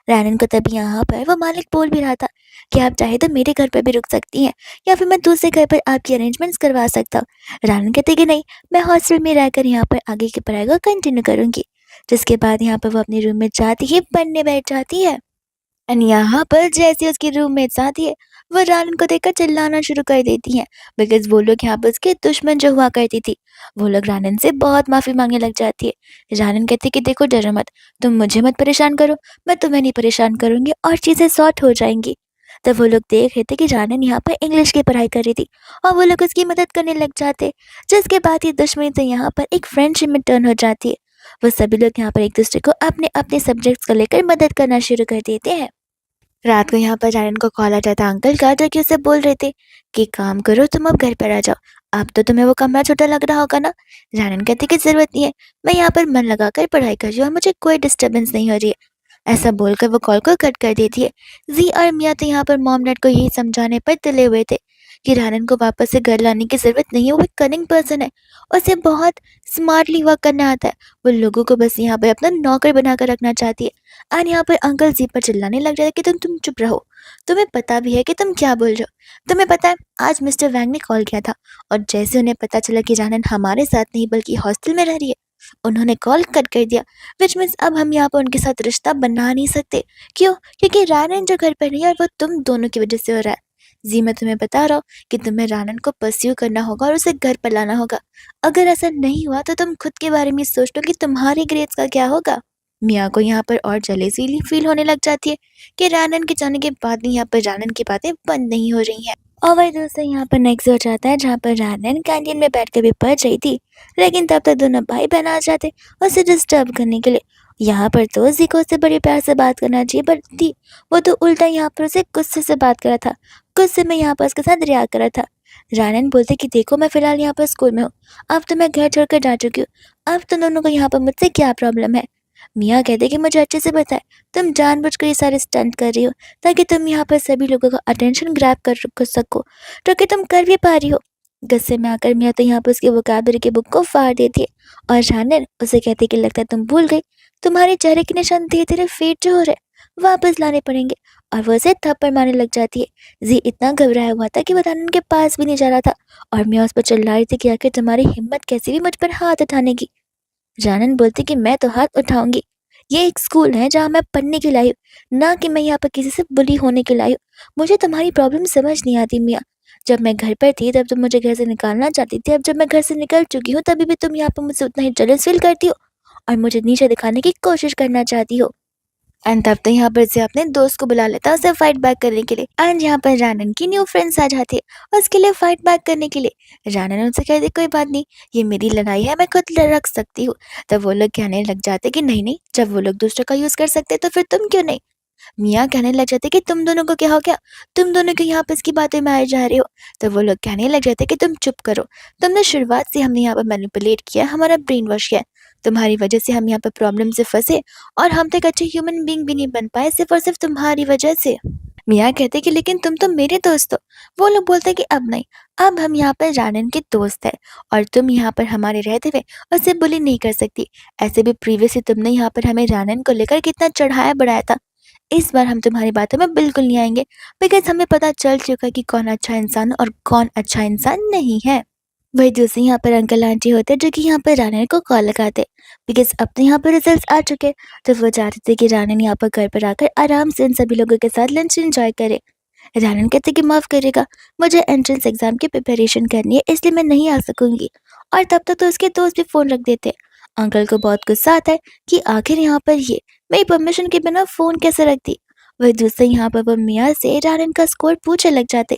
रैनन को तभी यहाँ पर वो मालिक बोल भी रहा था कि आप चाहे तो मेरे घर पर भी रुक सकती हैं या फिर मैं दूसरे घर पर आपकी अरेंजमेंट्स करवा सकता हूँ। रैनन कहते कि नहीं, मैं हॉस्टल में रहकर यहाँ पर आगे की पढ़ाई को कंटिन्यू करूंगी। जिसके बाद यहाँ पर वो अपने रूम में जाती ही पढ़ने बैठ जाती है। एंड यहाँ पर जैसे उसकी रूममेट्स आती है वो रानन को देखकर चिल्लाना शुरू कर देती हैं बिकॉज वो लोग यहाँ पर उसके दुश्मन जो हुआ करती थी वो लोग रानन से बहुत माफी मांगने लग जाती है। रानन कहती कि देखो डरो मत, तुम मुझे मत परेशान करो, मैं तुम्हें नहीं परेशान करूंगी और चीजें सॉर्ट हो जाएंगी। तब वो लोग देख रहे थे कि रानन यहाँ पर इंग्लिश की पढ़ाई कर रही थी और वो लोग उसकी मदद करने लग जाते, जिसके बाद ये दुश्मनी तो यहाँ पर एक फ्रेंडशिप में टर्न हो जाती है। वो सभी लोग यहाँ पर एक दूसरे को अपने अपने सब्जेक्ट्स को लेकर मदद करना शुरू कर देते हैं। रात को यहाँ पर रानन को कॉल आ जाता अंकल का जो कि उसे बोल रहे थे कि काम करो तुम अब घर पर आ जाओ, अब तो तुम्हें वो कमरा छोटा लग रहा होगा ना। रानन कहती कि जरूरत नहीं है, मैं यहाँ पर मन लगाकर पढ़ाई कर रही हूँ और मुझे कोई डिस्टर्बेंस नहीं हो रही है। ऐसा बोलकर वो कॉल को कट कर देती है। जी और मियाँ तो यहाँ पर मॉम डैड को यही समझाने पर तुले हुए थे कि रानन को वापस से घर लाने की जरूरत नहीं है, वो एक कनिंग पर्सन है, उसे बहुत स्मार्टली वर्क करना आता है, वो लोगों को बस यहाँ पर अपना नौकर बनाकर रखना चाहती है। और यहाँ पर अंकल जी पर चिल्लाने लग जाते कि तुम चुप रहो, तुम्हें पता भी है कि तुम क्या बोल रहे हो। तुम्हें पता है आज मिस्टर वैंग ने कॉल किया था और जैसे उन्हें पता चला कि रानन हमारे साथ नहीं बल्कि हॉस्टल में रह रही है उन्होंने कॉल कट कर दिया। विच मीन्स अब हम यहाँ पर उनके साथ रिश्ता बना नहीं सकते। क्यों? क्योंकि रानन जो घर पर नहीं है और वो तुम दोनों की वजह से हो रहा है। जी मैं तुम्हें बता रहा हूँ कि तुम्हें रानन को परस्यू करना होगा और उसे घर पर लाना होगा। अगर ऐसा नहीं हुआ तो तुम खुद के बारे में सोच लो कि तुम्हारे ग्रेड्स का क्या होगा। मिया को यहाँ पर और जलेसी फील होने लग जाती है कि रानन के जाने के बाद भी यहाँ पर रानन की बातें बंद नहीं हो रही हैं। और वही दोस्तों यहाँ पर नेक्स्ट हो जाता है जहाँ पर रानन कैंटीन में बैठ कर भी पढ़ रही थी, लेकिन तब तक दोनों भाई बहन आ जाते उसे डिस्टर्ब करने के लिए। यहाँ पर तो जीको से बड़ी प्यार से बात करना चाहिए पर थी, वो तो उल्टा यहाँ पर उसे गुस्से से बात करा था। गुस्से में यहाँ पर उसके साथ रिया करा था। रानन बोलते कि देखो मैं फिलहाल यहाँ पर स्कूल में हूँ, अब तो मैं घर छोड़कर जा चुकी हूँ, अब तुम दोनों को यहाँ पर मुझसे क्या प्रॉब्लम है। मियाँ कहते कि मुझे अच्छे से पता है तुम जानबूझकर ये सारे स्टंट कर रही हो ताकि तुम यहाँ पर सभी लोगों का अटेंशन ग्रैब कर सको, जो कि तुम कर भी पा रही हो। गुस्से में आकर मियाँ तो यहाँ पर उसकी वोकैबुलरी की बुक को फाड़ देती है और जानन उसे कहती कि लगता है तुम भूल गई, तुम्हारे चेहरे के निशान धीरे धीरे फेड जो हो रहे वापस लाने पड़ेंगे। और वो उसे थप्पड़ मारने लग जाती है। जी इतना घबराया हुआ था कि वो रानन के पास भी नहीं जा रहा था और मियाँ उस पर चिल्ला रही थी कि आखिर तुम्हारी हिम्मत कैसे भी मुझ पर हाथ उठाने की। जानन बोलती कि मैं तो हाथ उठाऊंगी, ये एक स्कूल है जहाँ मैं पढ़ने के लिए आई हूँ, ना कि मैं यहाँ पर किसी से बुली होने के लिए आई हूँ। मुझे तुम्हारी प्रॉब्लम समझ नहीं आती मियाँ। जब मैं घर पर थी तब तुम मुझे घर से निकालना चाहती थी, अब जब मैं घर से निकल चुकी हूँ तभी भी तुम यहाँ पर मुझसे उतना ही जेलस फील करती हो और मुझे नीचे दिखाने की कोशिश करना चाहती हो। एंड तब तो यहाँ पर से अपने दोस्त को बुला लेता है उसे फाइट बैक करने के लिए। एंड यहाँ पर रानन की न्यू फ्रेंड्स आ जाती है उसके लिए फाइट बैक करने के लिए। रानन उनसे कहती कोई बात नहीं, ये मेरी लड़ाई है, मैं खुद रख सकती हूँ। तब वो लोग कहने लग जाते कि नहीं नहीं, जब वो लोग दूसरों का यूज कर सकते तो फिर तुम क्यों नहीं। मियाँ कहने लग जाते कि तुम दोनों को क्या हो गया, तुम दोनों के यहाँ पर इसकी बातें में आए जा रहे हो। तो वो लोग कहने लग जाते कि तुम चुप करो, तुमने शुरुआत से हमने यहाँ पर मैनिपुलेट किया, हमारा ब्रेन वॉश किया, तुम्हारी वजह से हम यहाँ पर प्रॉब्लम से फंसे और हम तक अच्छे ह्यूमन बींग भी नहीं बन पाए सिर्फ और सिर्फ तुम्हारी वजह से। मियाँ कहते कि लेकिन तुम तो मेरे दोस्त हो। वो लोग बोलते कि अब नहीं, अब हम यहाँ पर रानन के दोस्त है और तुम यहाँ पर हमारे रहते हुए उसे बुली नहीं कर सकती। ऐसे भी प्रीवियसली तुमने यहाँ पर हमें रानन को लेकर कितना चढ़ाया बढ़ाया था, इस बार हम तुम्हारी बातों में बिल्कुल नहीं आएंगे बिकॉज हमें पता चल चुका है कि कौन अच्छा इंसान और कौन अच्छा इंसान नहीं है। वही दूसरी यहाँ पर अंकल आंटी होते जो कि यहाँ पर रानन को कॉल लगाते बिकॉज अब तो यहाँ पर रिजल्ट्स आ चुके, तो वो चाहते थे कि रानन यहाँ पर घर पर आकर आराम से इन सभी लोगों के साथ लंच एंजॉय करे। रानन कहते कि माफ़ करेगा, मुझे एंट्रेंस एग्जाम की प्रिपरेशन करनी है इसलिए मैं नहीं आ सकूंगी। और तब तक तो उसके दोस्त भी फ़ोन रख देते। अंकल को बहुत गुस्सा आता है कि आखिर यहाँ पर ये मेरी परमिशन के बिना फ़ोन कैसे रख दी। वही दूसरे यहाँ पर वो मियाँ से रानन का स्कोर पूछने लग जाते।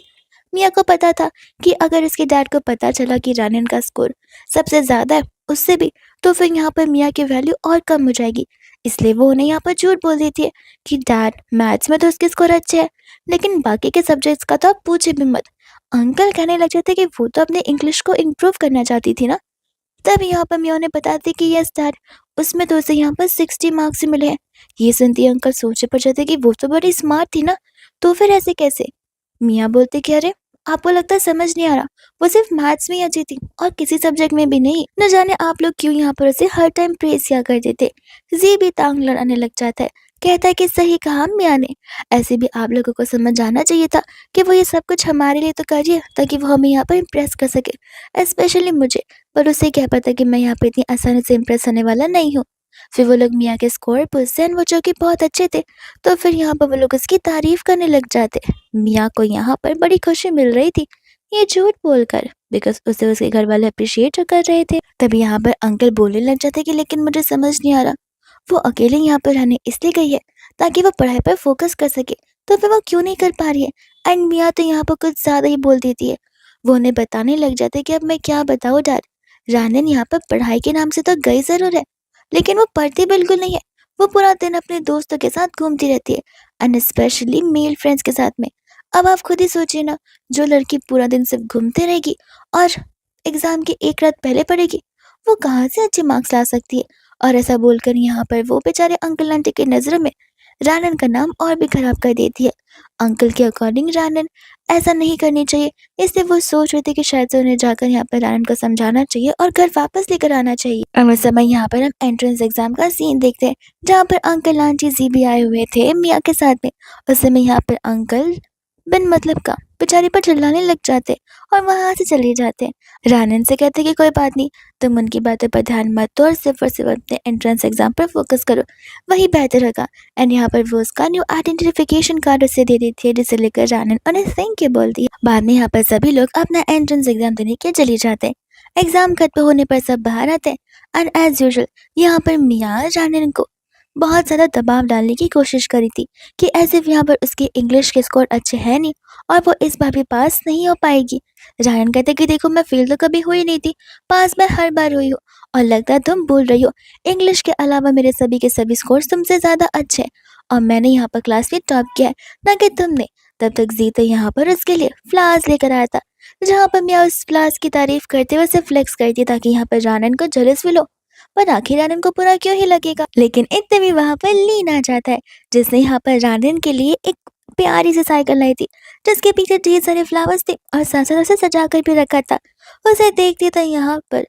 मिया को पता था कि अगर उसके डैड को पता चला कि रानन का स्कोर सबसे ज़्यादा है उससे भी, तो फिर यहाँ पर मिया की वैल्यू और कम हो जाएगी। इसलिए वो उन्हें यहाँ पर झूठ बोल देती है कि डैड मैथ्स में तो उसके स्कोर अच्छे हैं, लेकिन बाकी के सब्जेक्ट्स का तो आप पूछे भी मत। अंकल कहने लग जाते कि वो तो अपने इंग्लिश को इम्प्रूव करना चाहती थी ना। तब यहाँ पर मिया उन्हें बताती कि यस डैड, उसमें तो उसे यहाँ पर 60 मार्क्स ही मिले हैं। ये सुनती अंकल सोचे पड़ जाते कि वो तो बड़ी स्मार्ट थी ना, तो फिर ऐसे कैसे। मियाँ बोलते कि अरे आपको लगता है समझ नहीं आ रहा, वो सिर्फ मैथ्स में ही अच्छी थी और किसी सब्जेक्ट में भी नहीं। न जाने आप लोग क्यों यहाँ पर उसे हर टाइम प्रेस किया कर देते। जी भी टांग लड़ाने लग जाता है, कहता है कि सही कहा मियाँ ने, ऐसे भी आप लोगों को समझ आना चाहिए था कि वो ये सब कुछ हमारे लिए तो कर रही है ताकि वो हमें यहाँ पर इम्प्रेस कर सके, स्पेशली मुझे। पर उसे क्या पता कि मैं यहाँ पे इतनी आसानी से इम्प्रेस होने वाला नहीं हूँ। फिर वो लोग मियाँ के स्कोर पूछते हैं वो जो कि बहुत अच्छे थे, तो फिर यहाँ पर वो लोग उसकी तारीफ करने लग जाते। मियाँ को यहाँ पर बड़ी खुशी मिल रही थी ये झूठ बोलकर, बिकॉज उसे उसके घर वाले अप्रिशिएट कर रहे थे। तभी यहाँ पर अंकल बोलने लग जाते कि लेकिन मुझे समझ नहीं आ रहा, वो अकेले यहाँ पर रहने इसलिए गई है ताकि वो पढ़ाई पर फोकस कर सके, तो फिर वो क्यों नहीं कर पा रही है। एंड मियाँ तो यहाँ पर कुछ ज़्यादा ही बोल देती है। वो उन्हें बताने लग जाते कि अब मैं क्या बताऊँ डैड, रानन यहाँ पर पढ़ाई के नाम से तो गई ज़रूर है, लेकिन वो पढ़ती बिल्कुल नहीं है। वो पूरा दिन अपने दोस्तों के साथ घूमती रहती है एंड स्पेशली मेल फ्रेंड्स के साथ में। अब आप खुद ही सोचिए ना, जो लड़की पूरा दिन सिर्फ घूमते रहेगी और एग्जाम की एक रात पहले पढ़ेगी, वो कहाँ से अच्छे मार्क्स ला सकती है। और ऐसा बोलकर यहाँ पर वो बेचारे अंकल आंटी की नज़रों में रानन का नाम और भी खराब कर देती है। अंकल के अकॉर्डिंग रानन ऐसा नहीं करनी चाहिए, इसलिए वो सोच रहे थे कि शायद से उन्हें जाकर यहाँ पर रानन को समझाना चाहिए और घर वापस लेकर आना चाहिए। और उस समय यहाँ पर हम एंट्रेंस एग्जाम का सीन देखते हैं जहाँ पर अंकल आंटी जी भी आए हुए थे मियाँ के साथ में। उस समय यहाँ पर अंकल बिन मतलब का बेचारे पर चिल्लाने लग जाते और वहां से चले जाते। रानन से कहते कि कोई बात नहीं, तुम उनकी बातों पर ध्यान मत दो और सिर्फ अपने एंट्रेंस एग्जाम पर फोकस करो, वही बेहतर होगा। एंड यहाँ पर वो उसका न्यू आइडेंटिफिकेशन कार्ड उसे दे देती है, जिसे लेकर रानन उन्हें थैंक यू बोलती है। बाद में यहाँ पर सभी लोग अपना एंट्रेंस एग्जाम देने के चले जाते हैं। एग्जाम खत्म होने पर सब बाहर आते हैं एंड एज यूजुअल यहाँ पर मियाँ रानन को बहुत ज़्यादा दबाव डालने की कोशिश करी थी कि ऐसे यहाँ पर उसके इंग्लिश के स्कोर अच्छे हैं नहीं और वो इस बार भी पास नहीं हो पाएगी। रायन कहते कि देखो मैं फेल तो कभी हुई नहीं थी, पास मैं हर बार हुई हूँ। और लगता है तुम भूल रही हो, इंग्लिश के अलावा मेरे सभी के सभी स्कोर्स तुमसे ज़्यादा अच्छे हैं और मैंने यहाँ पर क्लास में टॉप किया है, ना कि तुमने। तब तक जी तो यहाँ पर उसके लिए फ्लावर्स लेकर आया था, जहाँ पर मैं उस फ्लावर्स की तारीफ करते हुए उसे फ्लेक्स करती ताकि यहाँ पर रानन को जलस भी लो। पर आखिर रानन को बुरा क्यों ही लगेगा। लेकिन इतने में वहां पर लीन आ जाता है, जिसने यहाँ पर रानन के लिए एक प्यारी सी साइकिल लाई थी, जिसके पीछे ढेर सारे फ्लावर्स थे और साथ साथ उसे सजा कर भी रखा था। उसे देखते तो यहाँ पर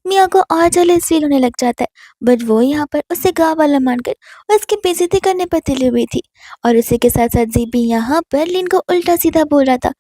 मिया को और जलेस फील होने लग जाता है, बट वो यहाँ पर उसे गाँव वाला मानकर उसकी बेइज्जती करने पर तुली हुई थी। और उसी के साथ साथ जी भी यहाँ पर लीन को उल्टा सीधा बोल रहा था।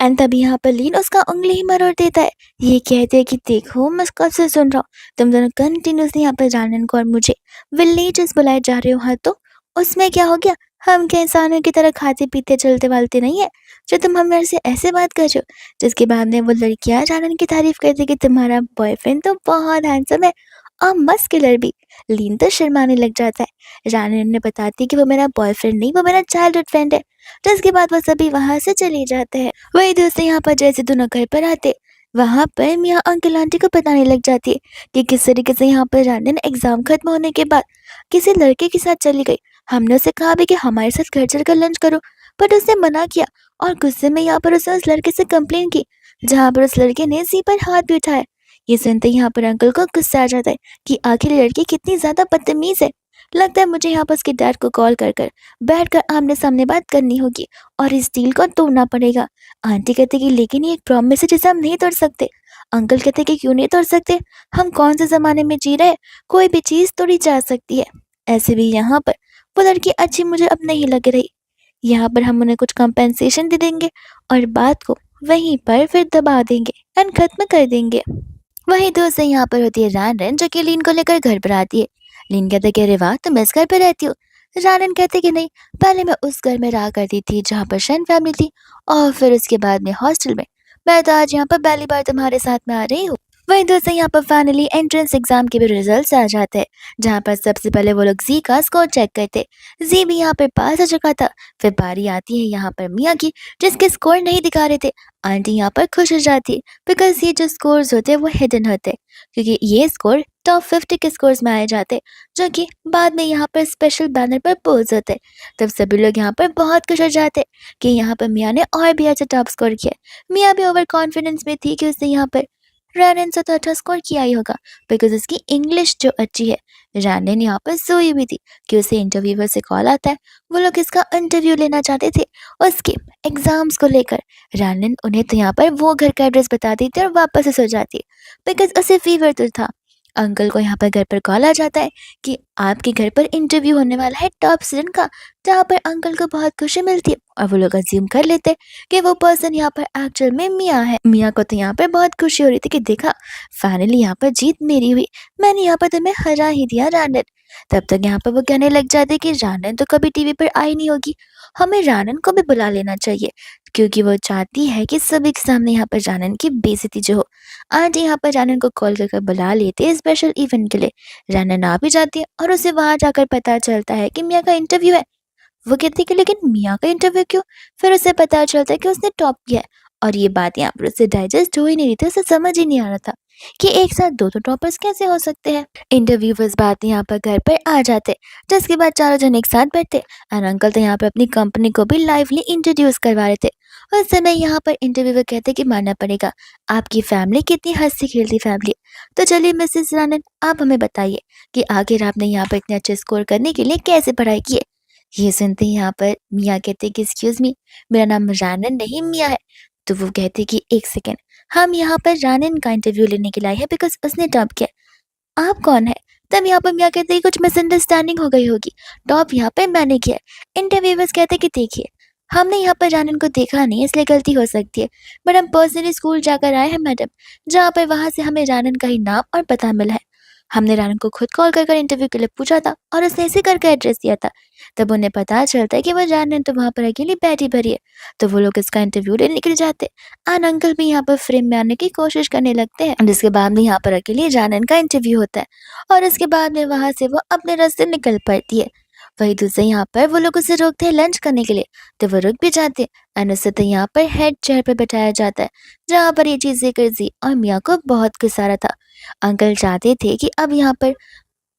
एंड तभी यहाँ पर लीन उसका उंगली ही मरोड़ देता है, ये कहते हैं कि देखो मैं कब से सुन रहा हूँ, तुम दोनों कंटिन्यूसली यहाँ पर जानन को और मुझे विलेजेस बुलाए जा रहे हो। हाँ तो उसमें क्या हो गया, हम क्या इंसानों की तरह खाते पीते चलते वालते नहीं है जो तुम हमारे से ऐसे बात कर रहे हो। जिसके बाद में वो लड़कियां जानन की तारीफ करती कि तुम्हारा बॉयफ्रेंड तो बहुत हैंडसम है और मस्कुलर भी। लीन तो शर्माने लग जाता है। जानन ने बताती कि वो मेरा बॉयफ्रेंड नहीं, वो मेरा चाइल्डहुड फ्रेंड है। जिसके बाद वो सभी वहां से चले जाते हैं। वही दोस्त यहाँ पर जैसे दोनों घर पर आते, वहां पर मियाँ अंकल आंटी को बताने लग जाती है कि किस तरीके से यहाँ पर रानन एग्जाम खत्म होने के बाद किसी लड़के के साथ चली गई। हमने उसे कहा भी कि हमारे साथ घर चलकर लंच करो, बट उसने मना किया और गुस्से में यहाँ पर उसने उस लड़के से कंप्लेन की, जहाँ पर उस लड़के ने जी पर हाथ भी उठाया। ये सुनते ही यहाँ पर अंकल को गुस्सा आ जाता है कि आखिर ये लड़की कितनी ज्यादा बदतमीज है। लगता है मुझे यहाँ पर उसके डैड को कॉल कर कर बैठकर आमने सामने बात करनी होगी और इस डील को तोड़ना पड़ेगा। आंटी कहते कि लेकिन ये एक प्रॉमिस है जिसे हम नहीं तोड़ सकते। अंकल कहते कि क्यों नहीं तोड़ सकते, हम कौन से जमाने में जी रहे हैं, कोई भी चीज तोड़ी जा सकती है। ऐसे भी यहाँ पर वो लड़की अच्छी मुझे अब नहीं लग रही, यहाँ पर हम उन्हें कुछ कंपेंसेशन दे देंगे और बात को वहीं पर फिर दबा देंगे एंड खत्म कर देंगे। वही दोस्त यहाँ पर होती है रानन, जो कि लीन को लेकर घर पर आती है। लीन कहते कि अरे वाह तुम इस घर पर रहती हो। रानन कहते कि नहीं, पहले मैं उस घर में रहा करती थी जहाँ पर शन फैमिली थी और फिर उसके बाद में हॉस्टल में। मैं तो आज यहाँ पर पहली बार तुम्हारे साथ में आ रही हूँ। वही दोस्तों यहाँ पर फाइनली एंट्रेंस एग्जाम के भी रिजल्ट्स आ जाते हैं, जहाँ पर सबसे पहले वो लोग जी का स्कोर चेक करते। जी भी यहाँ पर पास हो चुका था। फिर बारी आती है यहाँ पर मियाँ की, जिसके स्कोर नहीं दिखा रहे थे। आंटी यहाँ पर खुश हो जाती है बिकॉज ये जो स्कोर्स होते हैं वो हिडन होते हैं, क्योंकि ये स्कोर टॉप 50 के स्कोर्स में आए जाते हैं, जो कि बाद में यहाँ पर स्पेशल बैनर पर पोज होते हैं। तब सभी लोग यहाँ पर बहुत खुश हो जाते हैं कि यहाँ पर मियाँ ने और भी अच्छा टॉप स्कोर किया। मियाँ भी ओवर कॉन्फिडेंस में थी कि उसने यहाँ पर रैनन से तो अच्छा स्कोर किया ही होगा बिकॉज उसकी इंग्लिश जो अच्छी है। रैनन यहाँ पर सोई हुई थी कि उसे इंटरव्यूअर से कॉल आता है, वो लोग इसका इंटरव्यू लेना चाहते थे उसके एग्जाम्स को लेकर। रैनन उन्हें तो यहाँ पर वो घर का एड्रेस बता देती है और वापस से सो जाती है बिकॉज उसे फीवर तो था। अंकल को यहाँ पर घर पर कॉल आ जाता है कि आपके घर पर इंटरव्यू होने वाला है टॉप स्टूडेंट का, जहाँ पर अंकल को बहुत खुशी मिलती है और वो लोग अज्यूम कर लेते हैं कि वो पर्सन यहाँ पर एक्चुअल में मियाँ है। मियाँ को तो यहाँ पर बहुत खुशी हो रही थी कि देखा फाइनली यहाँ पर जीत मेरी हुई, मैंने यहाँ पर तुम्हें हरा ही दिया रानन। तब तक यहाँ पर वो कहने लग जाते कि रानन तो कभी टीवी पर आई नहीं होगी, हमें रानन को भी बुला लेना चाहिए, क्योंकि वो चाहती है कि सभी के सामने यहाँ पर रानन की बेइज्जती जो हो। आंटी यहाँ पर रानन को कॉल कर बुला लेते हैं स्पेशल इवेंट के लिए। रानन आ भी जाती है और उसे वहां जाकर पता चलता है कि मियाँ का इंटरव्यू है। वो कहती है कि लेकिन मियाँ का इंटरव्यू क्यों। फिर उसे पता चलता है कि उसने टॉप किया है और ये बात यहाँ पर उसे डाइजेस्ट हो ही नहीं रही थी, उसे समझ ही नहीं आ रहा था कि एक साथ दो दो टॉपर्स कैसे हो सकते हैं। इंटरव्यूअर्स बात यहाँ पर घर पर आ जाते, जिसके बाद चारों जन एक साथ बैठते और अंकल तो यहाँ पर अपनी कंपनी को भी लाइवली इंट्रोड्यूस करवा रहे थे। उस समय यहाँ पर इंटरव्यूअर कहते कि मानना पड़ेगा आपकी फैमिली कितनी हंसती खेलती फैमिली है। तो चलिए मिसेस रानन, आप हमें बताइए कि आखिर आपने यहाँ पर इतने अच्छे स्कोर करने के लिए कैसे पढ़ाई की है। ये सुनते ही यहाँ पर मियाँ कहते कि एक्सक्यूज मी, मेरा नाम रानन नहीं मियाँ है। तो वो कहते कि एक सेकेंड, हम यहाँ पर रानन का इंटरव्यू लेने के लिए आए हैं बिकॉज उसने टॉप किया। आप कौन है। तब यहाँ पर मियाँ कहते कुछ मिसअंडरस्टैंडिंग हो गई होगी, टॉप यहाँ पे मैंने किया है। इंटरव्यूअर्स कहते कि देखिए हमने यहाँ पर रानन को देखा नहीं इसलिए गलती हो सकती है, बट हम पर्सनली स्कूल जाकर आए हैं मैडम, जहाँ पर वहाँ से हमें रानन का ही नाम और पता मिला है। हमने रानन को खुद कॉल कर इंटरव्यू के लिए पूछा था और उसने इसी करके एड्रेस दिया था। तब उन्हें पता चलता है कि वो रानन तो वहाँ पर अकेली बैठी भरी है। तो वो लोग इसका इंटरव्यू लेने निकल जाते और अंकल भी यहाँ पर फ्रेम में आने की कोशिश करने लगते हैं, जिसके बाद में यहाँ पर अकेले रानन का इंटरव्यू होता है और उसके बाद में वहाँ से वो अपने रास्ते निकल पड़ती है। वही दूसरे यहाँ पर वो लोग उसे रोकते हैं लंच करने के लिए, तो वो रुक भी जाते हैं एंड उसे तो यहाँ पर हेड चेयर पर बैठाया जाता है, जहाँ पर ये चीज़ देखकर जी और मियाँ को बहुत गुस्सा आ रहा था। अंकल चाहते थे कि अब यहाँ पर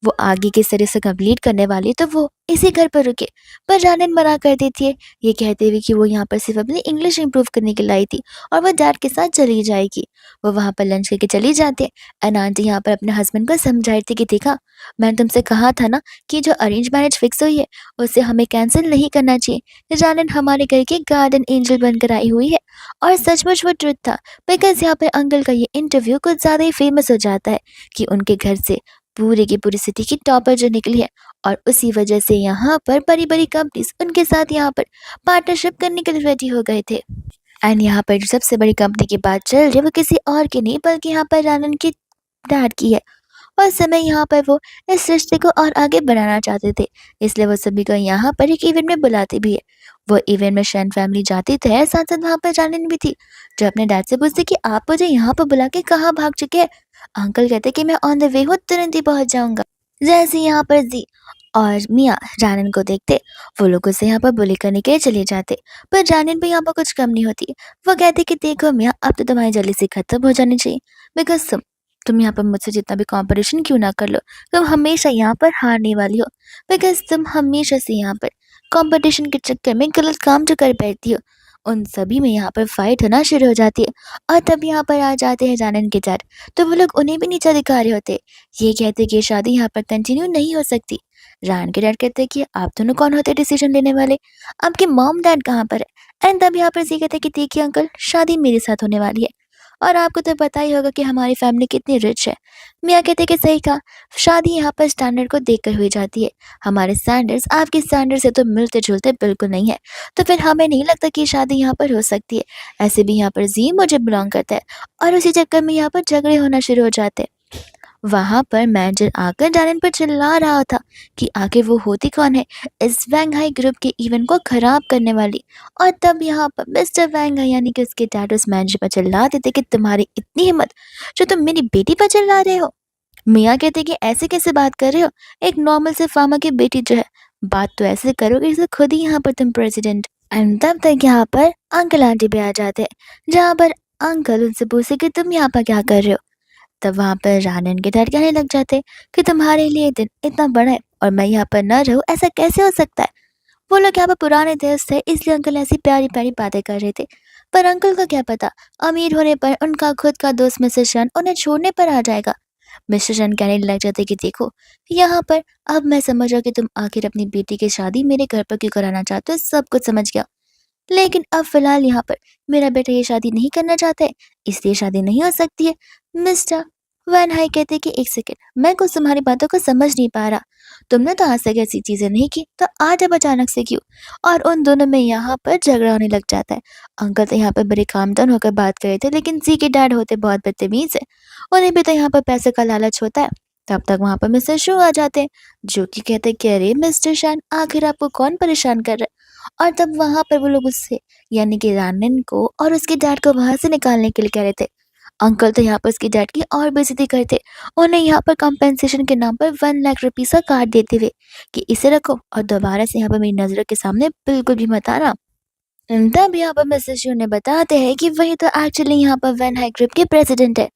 वो आगे किस तरह से कंप्लीट करने वाली तो वो इसी घर पर रुके, पर जानन मना कर देती है, ये कहते हुए कि वो यहाँ पर सिर्फ अपनी इंग्लिश इंप्रूव करने के लिए आई थी और वो डैड के साथ चली जाएगी। वो वहाँ पर लंच करके चली जाती है एंड आंटी यहाँ पर अपने हस्बैंड को समझाई थी कि देखा, मैंने तुमसे कहा था ना कि जो अरेंज मैरिज फिक्स हुई है उसे हमें कैंसिल नहीं करना चाहिए। जानन हमारे घर की गार्डन एंजल बनकर आई हुई है और सचमुच वो ट्रुथ था, बिकॉज यहाँ पर अंकल का ये इंटरव्यू कुछ ज़्यादा ही फेमस हो जाता है कि उनके घर से पूरे की पूरी सिटी की टॉपर जो निकली है और उसी वजह से यहाँ पर बड़ी-बड़ी कंपनीज़ उनके साथ यहाँ पर पार्टनरशिप करने के लिए रेडी हो गए थे। एंड यहाँ पर जो सबसे बड़ी कंपनी की बात चल रही है वो किसी और की नहीं बल्कि यहाँ पर आनंद के डैड की है। और उस समय यहाँ पर वो इस रिश्ते को और आगे बढ़ाना चाहते थे, इसलिए वो सभी को यहाँ पर एक इवेंट में बुलाते भी है। वो इवेंट में शैन फैमिली जाती थे, साथ-साथ वहाँ पर जानन भी थी, जो अपने डैड से पूछती कि आप मुझे यहाँ पर बुला के कहाँ भाग चुके हैं? अंकल कहते कि मैं ऑन द वे हूँ, तुरंत ही पहुँच जाऊँगा। जैसे ही यहाँ पर जी और मियाँ जानन को देखते, वो लोग उसे यहाँ पर बुली करने के लिए चले जाते, पर जानन भी यहाँ पर कुछ कम नहीं होती। वो कहती कि देखो मियाँ, अब तो तुम्हारी जल्दी खत्म हो जानी चाहिए, बिकॉज़ तुम यहाँ पर मुझसे जितना भी कॉम्पिटिशन क्यों ना कर लो, तुम हमेशा यहाँ पर हारने वाली हो, बिकॉज़ तुम हमेशा से यहाँ पर कॉम्पिटिशन के चक्कर में गलत काम जो कर बैठती हो। उन सभी में यहाँ पर फाइट होना शुरू हो जाती है और तब यहाँ पर आ जाते हैं जानन के डैड, तो वो लोग उन्हें भी नीचा दिखा रहे होते। ये कहते कि ये शादी यहाँ पर कंटिन्यू नहीं हो सकती। रान के डैड कहते कि आप दोनों कौन होते हैं डिसीजन लेने वाले? आपके मॉम डैड कहाँ पर है? एंड तब यहाँ पर ये कहते हैं कि देखिए अंकल, शादी मेरे साथ होने वाली है और आपको तो पता ही होगा कि हमारी फैमिली कितनी रिच है। मियाँ कहते कि सही कहा, शादी यहाँ पर स्टैंडर्ड को देखकर हुई जाती है। हमारे स्टैंडर्ड्स आपके स्टैंडर्ड से तो मिलते-जुलते बिल्कुल नहीं है, तो फिर हमें नहीं लगता कि शादी यहाँ पर हो सकती है। ऐसे भी यहाँ पर ज़ी मुझे बिलॉन्ग करता है और उसी चक्कर में यहाँ पर झगड़े होना शुरू हो जाते हैं। वहाँ पर मैनेजर आकर जानन पर चिल्ला रहा था कि आखिर वो होती कौन है इस वैंघाई ग्रुप के इवेंट को खराब करने वाली। और तब यहाँ पर मिस्टर वैंघाई यानी कि उसके डैड उस मैनेजर पर चिल्लाते थे कि तुम्हारी इतनी हिम्मत जो तुम मेरी बेटी पर चिल्ला रहे हो। मियाँ कहते कि ऐसे कैसे बात कर रहे हो, एक नॉर्मल से फार्मर की बेटी जो है, बात तो ऐसे करोगे जैसे खुद ही यहाँ पर तुम प्रेसिडेंट। एंड तब तक यहाँ पर अंकल आंटी भी आ जाते हैं, जहाँ पर अंकल उनसे पूछे कि तुम यहाँ पर क्या कर रहे हो। तब वहाँ पर रानन के डर कहने लग जाते कि तुम्हारे लिए ये दिन इतना बड़ा है और मैं यहाँ पर न रहूँ, ऐसा कैसे हो सकता है। वो लोग यहाँ पर पुराने दोस्त थे, इसलिए अंकल ऐसी प्यारी प्यारी बातें कर रहे थे, पर अंकल को क्या पता अमीर होने पर उनका खुद का दोस्त मिस्टर शन उन्हें छोड़ने पर आ जाएगा। मिस्टर शन कहने लग जाते कि देखो, यहाँ पर अब मैं समझ रहा कि तुम आखिर अपनी बेटी की शादी मेरे घर पर क्यों कराना चाहते हो, सब कुछ समझ गया। लेकिन अब फिलहाल यहाँ पर मेरा बेटा ये शादी नहीं करना चाहता है, इसलिए शादी नहीं हो सकती है। मिस्टर वैन हाई कहते कि एक सेकेंड, मैं कुछ तुम्हारी बातों को समझ नहीं पा रहा। तुमने तो आज तक ऐसी चीजें नहीं की, तो आज अब अचानक से क्यों? और उन दोनों में यहाँ पर झगड़ा होने लग जाता है। अंकल तो यहाँ पर बड़े काम डाउन होकर बात कर रहे थे, लेकिन जी के डैड होते बहुत बदतमीज है। उन्हें भी तो यहाँ पर पैसे का लालच होता है। तब तक वहां पर मिस्टर शू आ जाते हैं, जो कि कहते कि अरे मिस्टर शान, आखिर आपको कौन परेशान कर रहा है। और तब वहां पर वो लोग उससे यानी कि रानन को और उसके डैड को वहां से निकालने के लिए कह रहे थे। अंकल तो यहाँ पर उसके डैड की और बेइज्जती करते, उन्हें यहाँ पर कंपेंसेशन के नाम पर 1 लाख रुपीस का कार्ड देते हुए कि इसे रखो और दोबारा से यहाँ पर मेरी नजरों के सामने बिल्कुल भी मत आना। तब यहाँ पर मिसेस शू ने बताते हैं कि वही तो एक्चुअली यहाँ पर वैन हाई ग्रुप के प्रेसिडेंट है।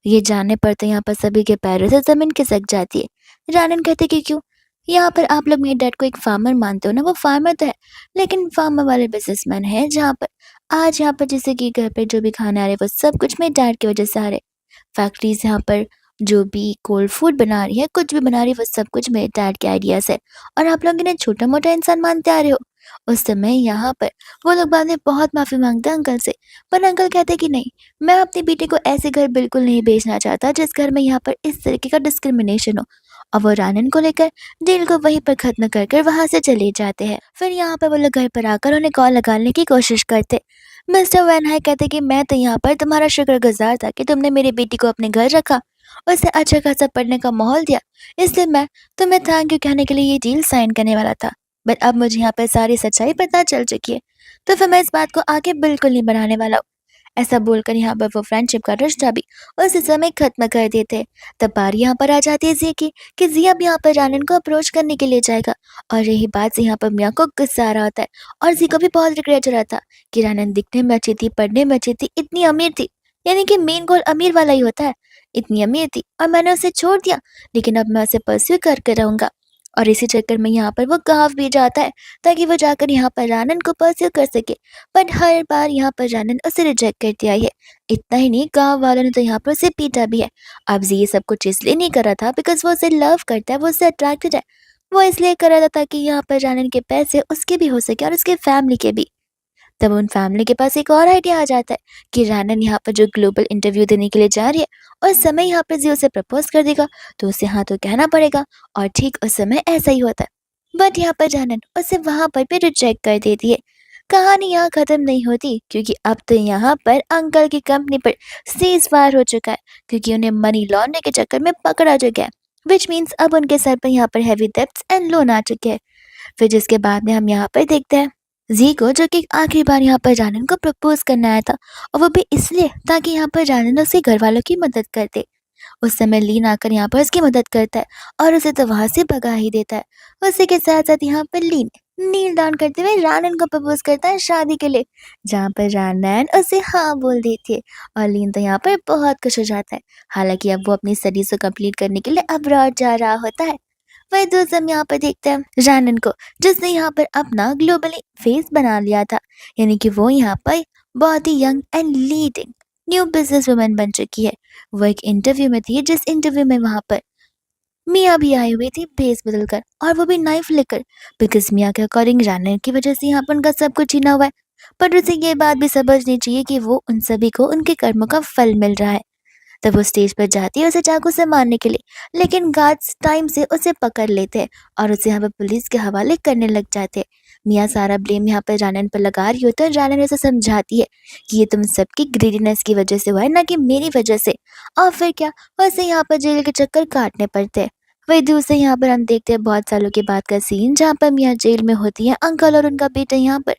ये जानने पर तो यहाँ पर सभी के पैरों से जमीन खिसक जाती है। रानन कहते कि क्यों? यहाँ पर आप लोग मेरे डैड को एक फार्मर मानते हो ना, वो फार्मर तो है, लेकिन फार्मर वाले बिजनेसमैन है, जहाँ पर आज यहाँ पर जैसे कि घर पे जो भी खाने आ रहे वो सब कुछ मेरे डैड की वजह से आ रहे। फैक्ट्रीज यहाँ पर जो भी कोल्ड फूड बना रही है, कुछ भी बना रही है, वो सब कुछ मेरे डैड के आइडियाज है और आप लोग इन्हें छोटा मोटा इंसान मानते आ रहे हो। उस समय यहाँ पर वो लोग बाद में बहुत माफी मांगते हैं अंकल से, पर अंकल कहते कि नहीं, मैं अपनी बेटी को ऐसे घर बिल्कुल नहीं भेजना चाहता जिस घर में यहाँ पर इस तरीके का डिस्क्रिमिनेशन हो। और वो रानन को लेकर डील को वहीं पर खत्म कर कर वहां से चले जाते हैं। फिर यहाँ पर वो लोग घर पर आकर उन्हें कॉल लगाने की कोशिश करते। मिस्टर वैन हाई कहते कि मैं तो यहाँ पर तुम्हारा शुक्रगुजार था कि तुमने मेरी बेटी को अपने घर रखा, उसे अच्छा खासा पढ़ने का माहौल दिया, इसलिए मैं तुम्हें थैंक यू कहने के लिए ये डील साइन करने वाला था। बट अब मुझे यहाँ पर सारी सच्चाई पता चल चुकी है, तो फिर मैं इस बात को आगे बिल्कुल नहीं बढ़ाने वाला हूँ। ऐसा बोलकर यहाँ पर वो फ्रेंडशिप का रिश्ता भी उसी समय खत्म कर देते। तब बारी यहाँ पर आ जाती है जी की कि जी अब यहाँ पर रानन को अप्रोच करने के लिए जाएगा। और रही बात से यहाँ पर मियाँ को गुस्सा आ रहा होता है और जी को भी बहुत रिग्रेट हो रहा था कि रानन दिखने में अच्छी थी, पढ़ने में अच्छी थी, इतनी अमीर थी, यानी कि मेन गोल अमीर वाला ही होता है। इतनी अमीर थी और मैंने उसे छोड़ दिया, लेकिन अब मैं उसे परस्यू करके रहूंगा। और इसी चक्कर में यहाँ पर वो गाँव भी जाता है ताकि वो जाकर यहाँ पर रानन को परस्यू कर सके। बट हर बार यहाँ पर रानन उसे रिजेक्ट करती आई है। इतना ही नहीं, गाँव वालों ने तो यहाँ पर उसे पीटा भी है। अब जी ये सब कुछ इसलिए नहीं कर रहा था बिकॉज वो उसे लव करता है, वो उससे अट्रैक्टेड है। वो इसलिए कर रहा था ताकि यहाँ पर रानन के पैसे उसके भी हो सके और उसके फैमिली के भी। तब उन फैमिली के पास एक और आइडिया आ जाता है कि रानन यहाँ पर जो ग्लोबल इंटरव्यू देने के लिए जा रही है और समय यहाँ पर जी उसे प्रपोज कर देगा तो उसे हाँ तो कहना पड़ेगा। और ठीक उस समय ऐसा ही होता है। बट यहाँ पर रानन उसे वहां पर भी रिजेक्ट कर देती है। कहानी यहाँ खत्म नहीं होती क्योंकि अब तो यहाँ पर अंकल की कंपनी पर सीज फायर हो चुका है क्योंकि उन्हें मनी लॉन्ड्रिंग के चक्कर में पकड़ा चुका है। विच मीन्स अब उनके सर पर यहाँ पर हैवी डेब्ट्स एंड लोन आ चुके हैं। फिर जिसके बाद में हम यहाँ पर देखते हैं जी को जो कि आखिरी बार यहाँ पर रानन को प्रपोज करने आया था और वो भी इसलिए ताकि यहाँ पर रानन उसके घर वालों की मदद कर दे। उस समय लीन आकर यहाँ पर उसकी मदद करता है और उसे तो वहां से भगा ही देता है। उसी के साथ साथ यहाँ पर लीन नील डाउन करते हुए रानन को प्रपोज करता है शादी के लिए, जहाँ पर रानन उसे हाँ बोल देती है और लीन तो यहाँ पर बहुत खुश हो जाता है। हालांकि अब वो अपनी स्टडीज को कंप्लीट करने के लिए अब्रॉड जा रहा होता है। वही दोस्त हम यहाँ पर देखते हैं रानन को, जिसने यहाँ पर अपना ग्लोबली फेस बना लिया था, यानी कि वो यहाँ पर बहुत ही young and leading new business woman बन चुकी है। वो एक इंटरव्यू में थी जिस इंटरव्यू में वहां पर मिया भी आई हुई थी भेस बदल कर और वो भी नाइफ लेकर, बिकॉज मिया के अकॉर्डिंग रानर की वजह से यहाँ पर उनका सब कुछ छीना हुआ है। पर उसे ये बात भी समझनी चाहिए कि वो उन सभी को उनके कर्मों का फल मिल रहा है। तब वो स्टेज पर जाती है उसे चाकू से मारने के लिए, लेकिन गार्ड्स टाइम से उसे पकड़ लेते हैं और उसे यहाँ पर पुलिस के हवाले करने लग जाते हैं। मियाँ सारा ब्लेम यहाँ पर रानन पर लगा रही होती है और रानन उसे समझाती है कि ये तुम सबकी ग्रीडीनेस की वजह से हुआ है, ना कि मेरी वजह से। और फिर क्या, वैसे यहाँ पर जेल के चक्कर काटने पड़ते हैं। वही दूसरे यहाँ पर हम देखते हैं बहुत सालों के बाद का सीन जहाँ पर मियाँ जेल में होती है। अंकल और उनका बेटा यहाँ पर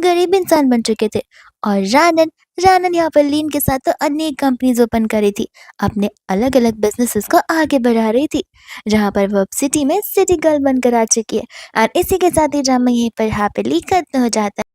गरीब इंसान बन चुके थे और रानन रानन यहाँ पर लीन के साथ तो अनेक कंपनीज ओपन करी थी, अपने अलग अलग बिजनेसेस को आगे बढ़ा रही थी, जहाँ पर वो अब सिटी में सिटी गर्ल बनकर आ चुकी है। और इसी के साथ ही ड्रामा यहीं पर हैप्पीली खत्म हो जाता है।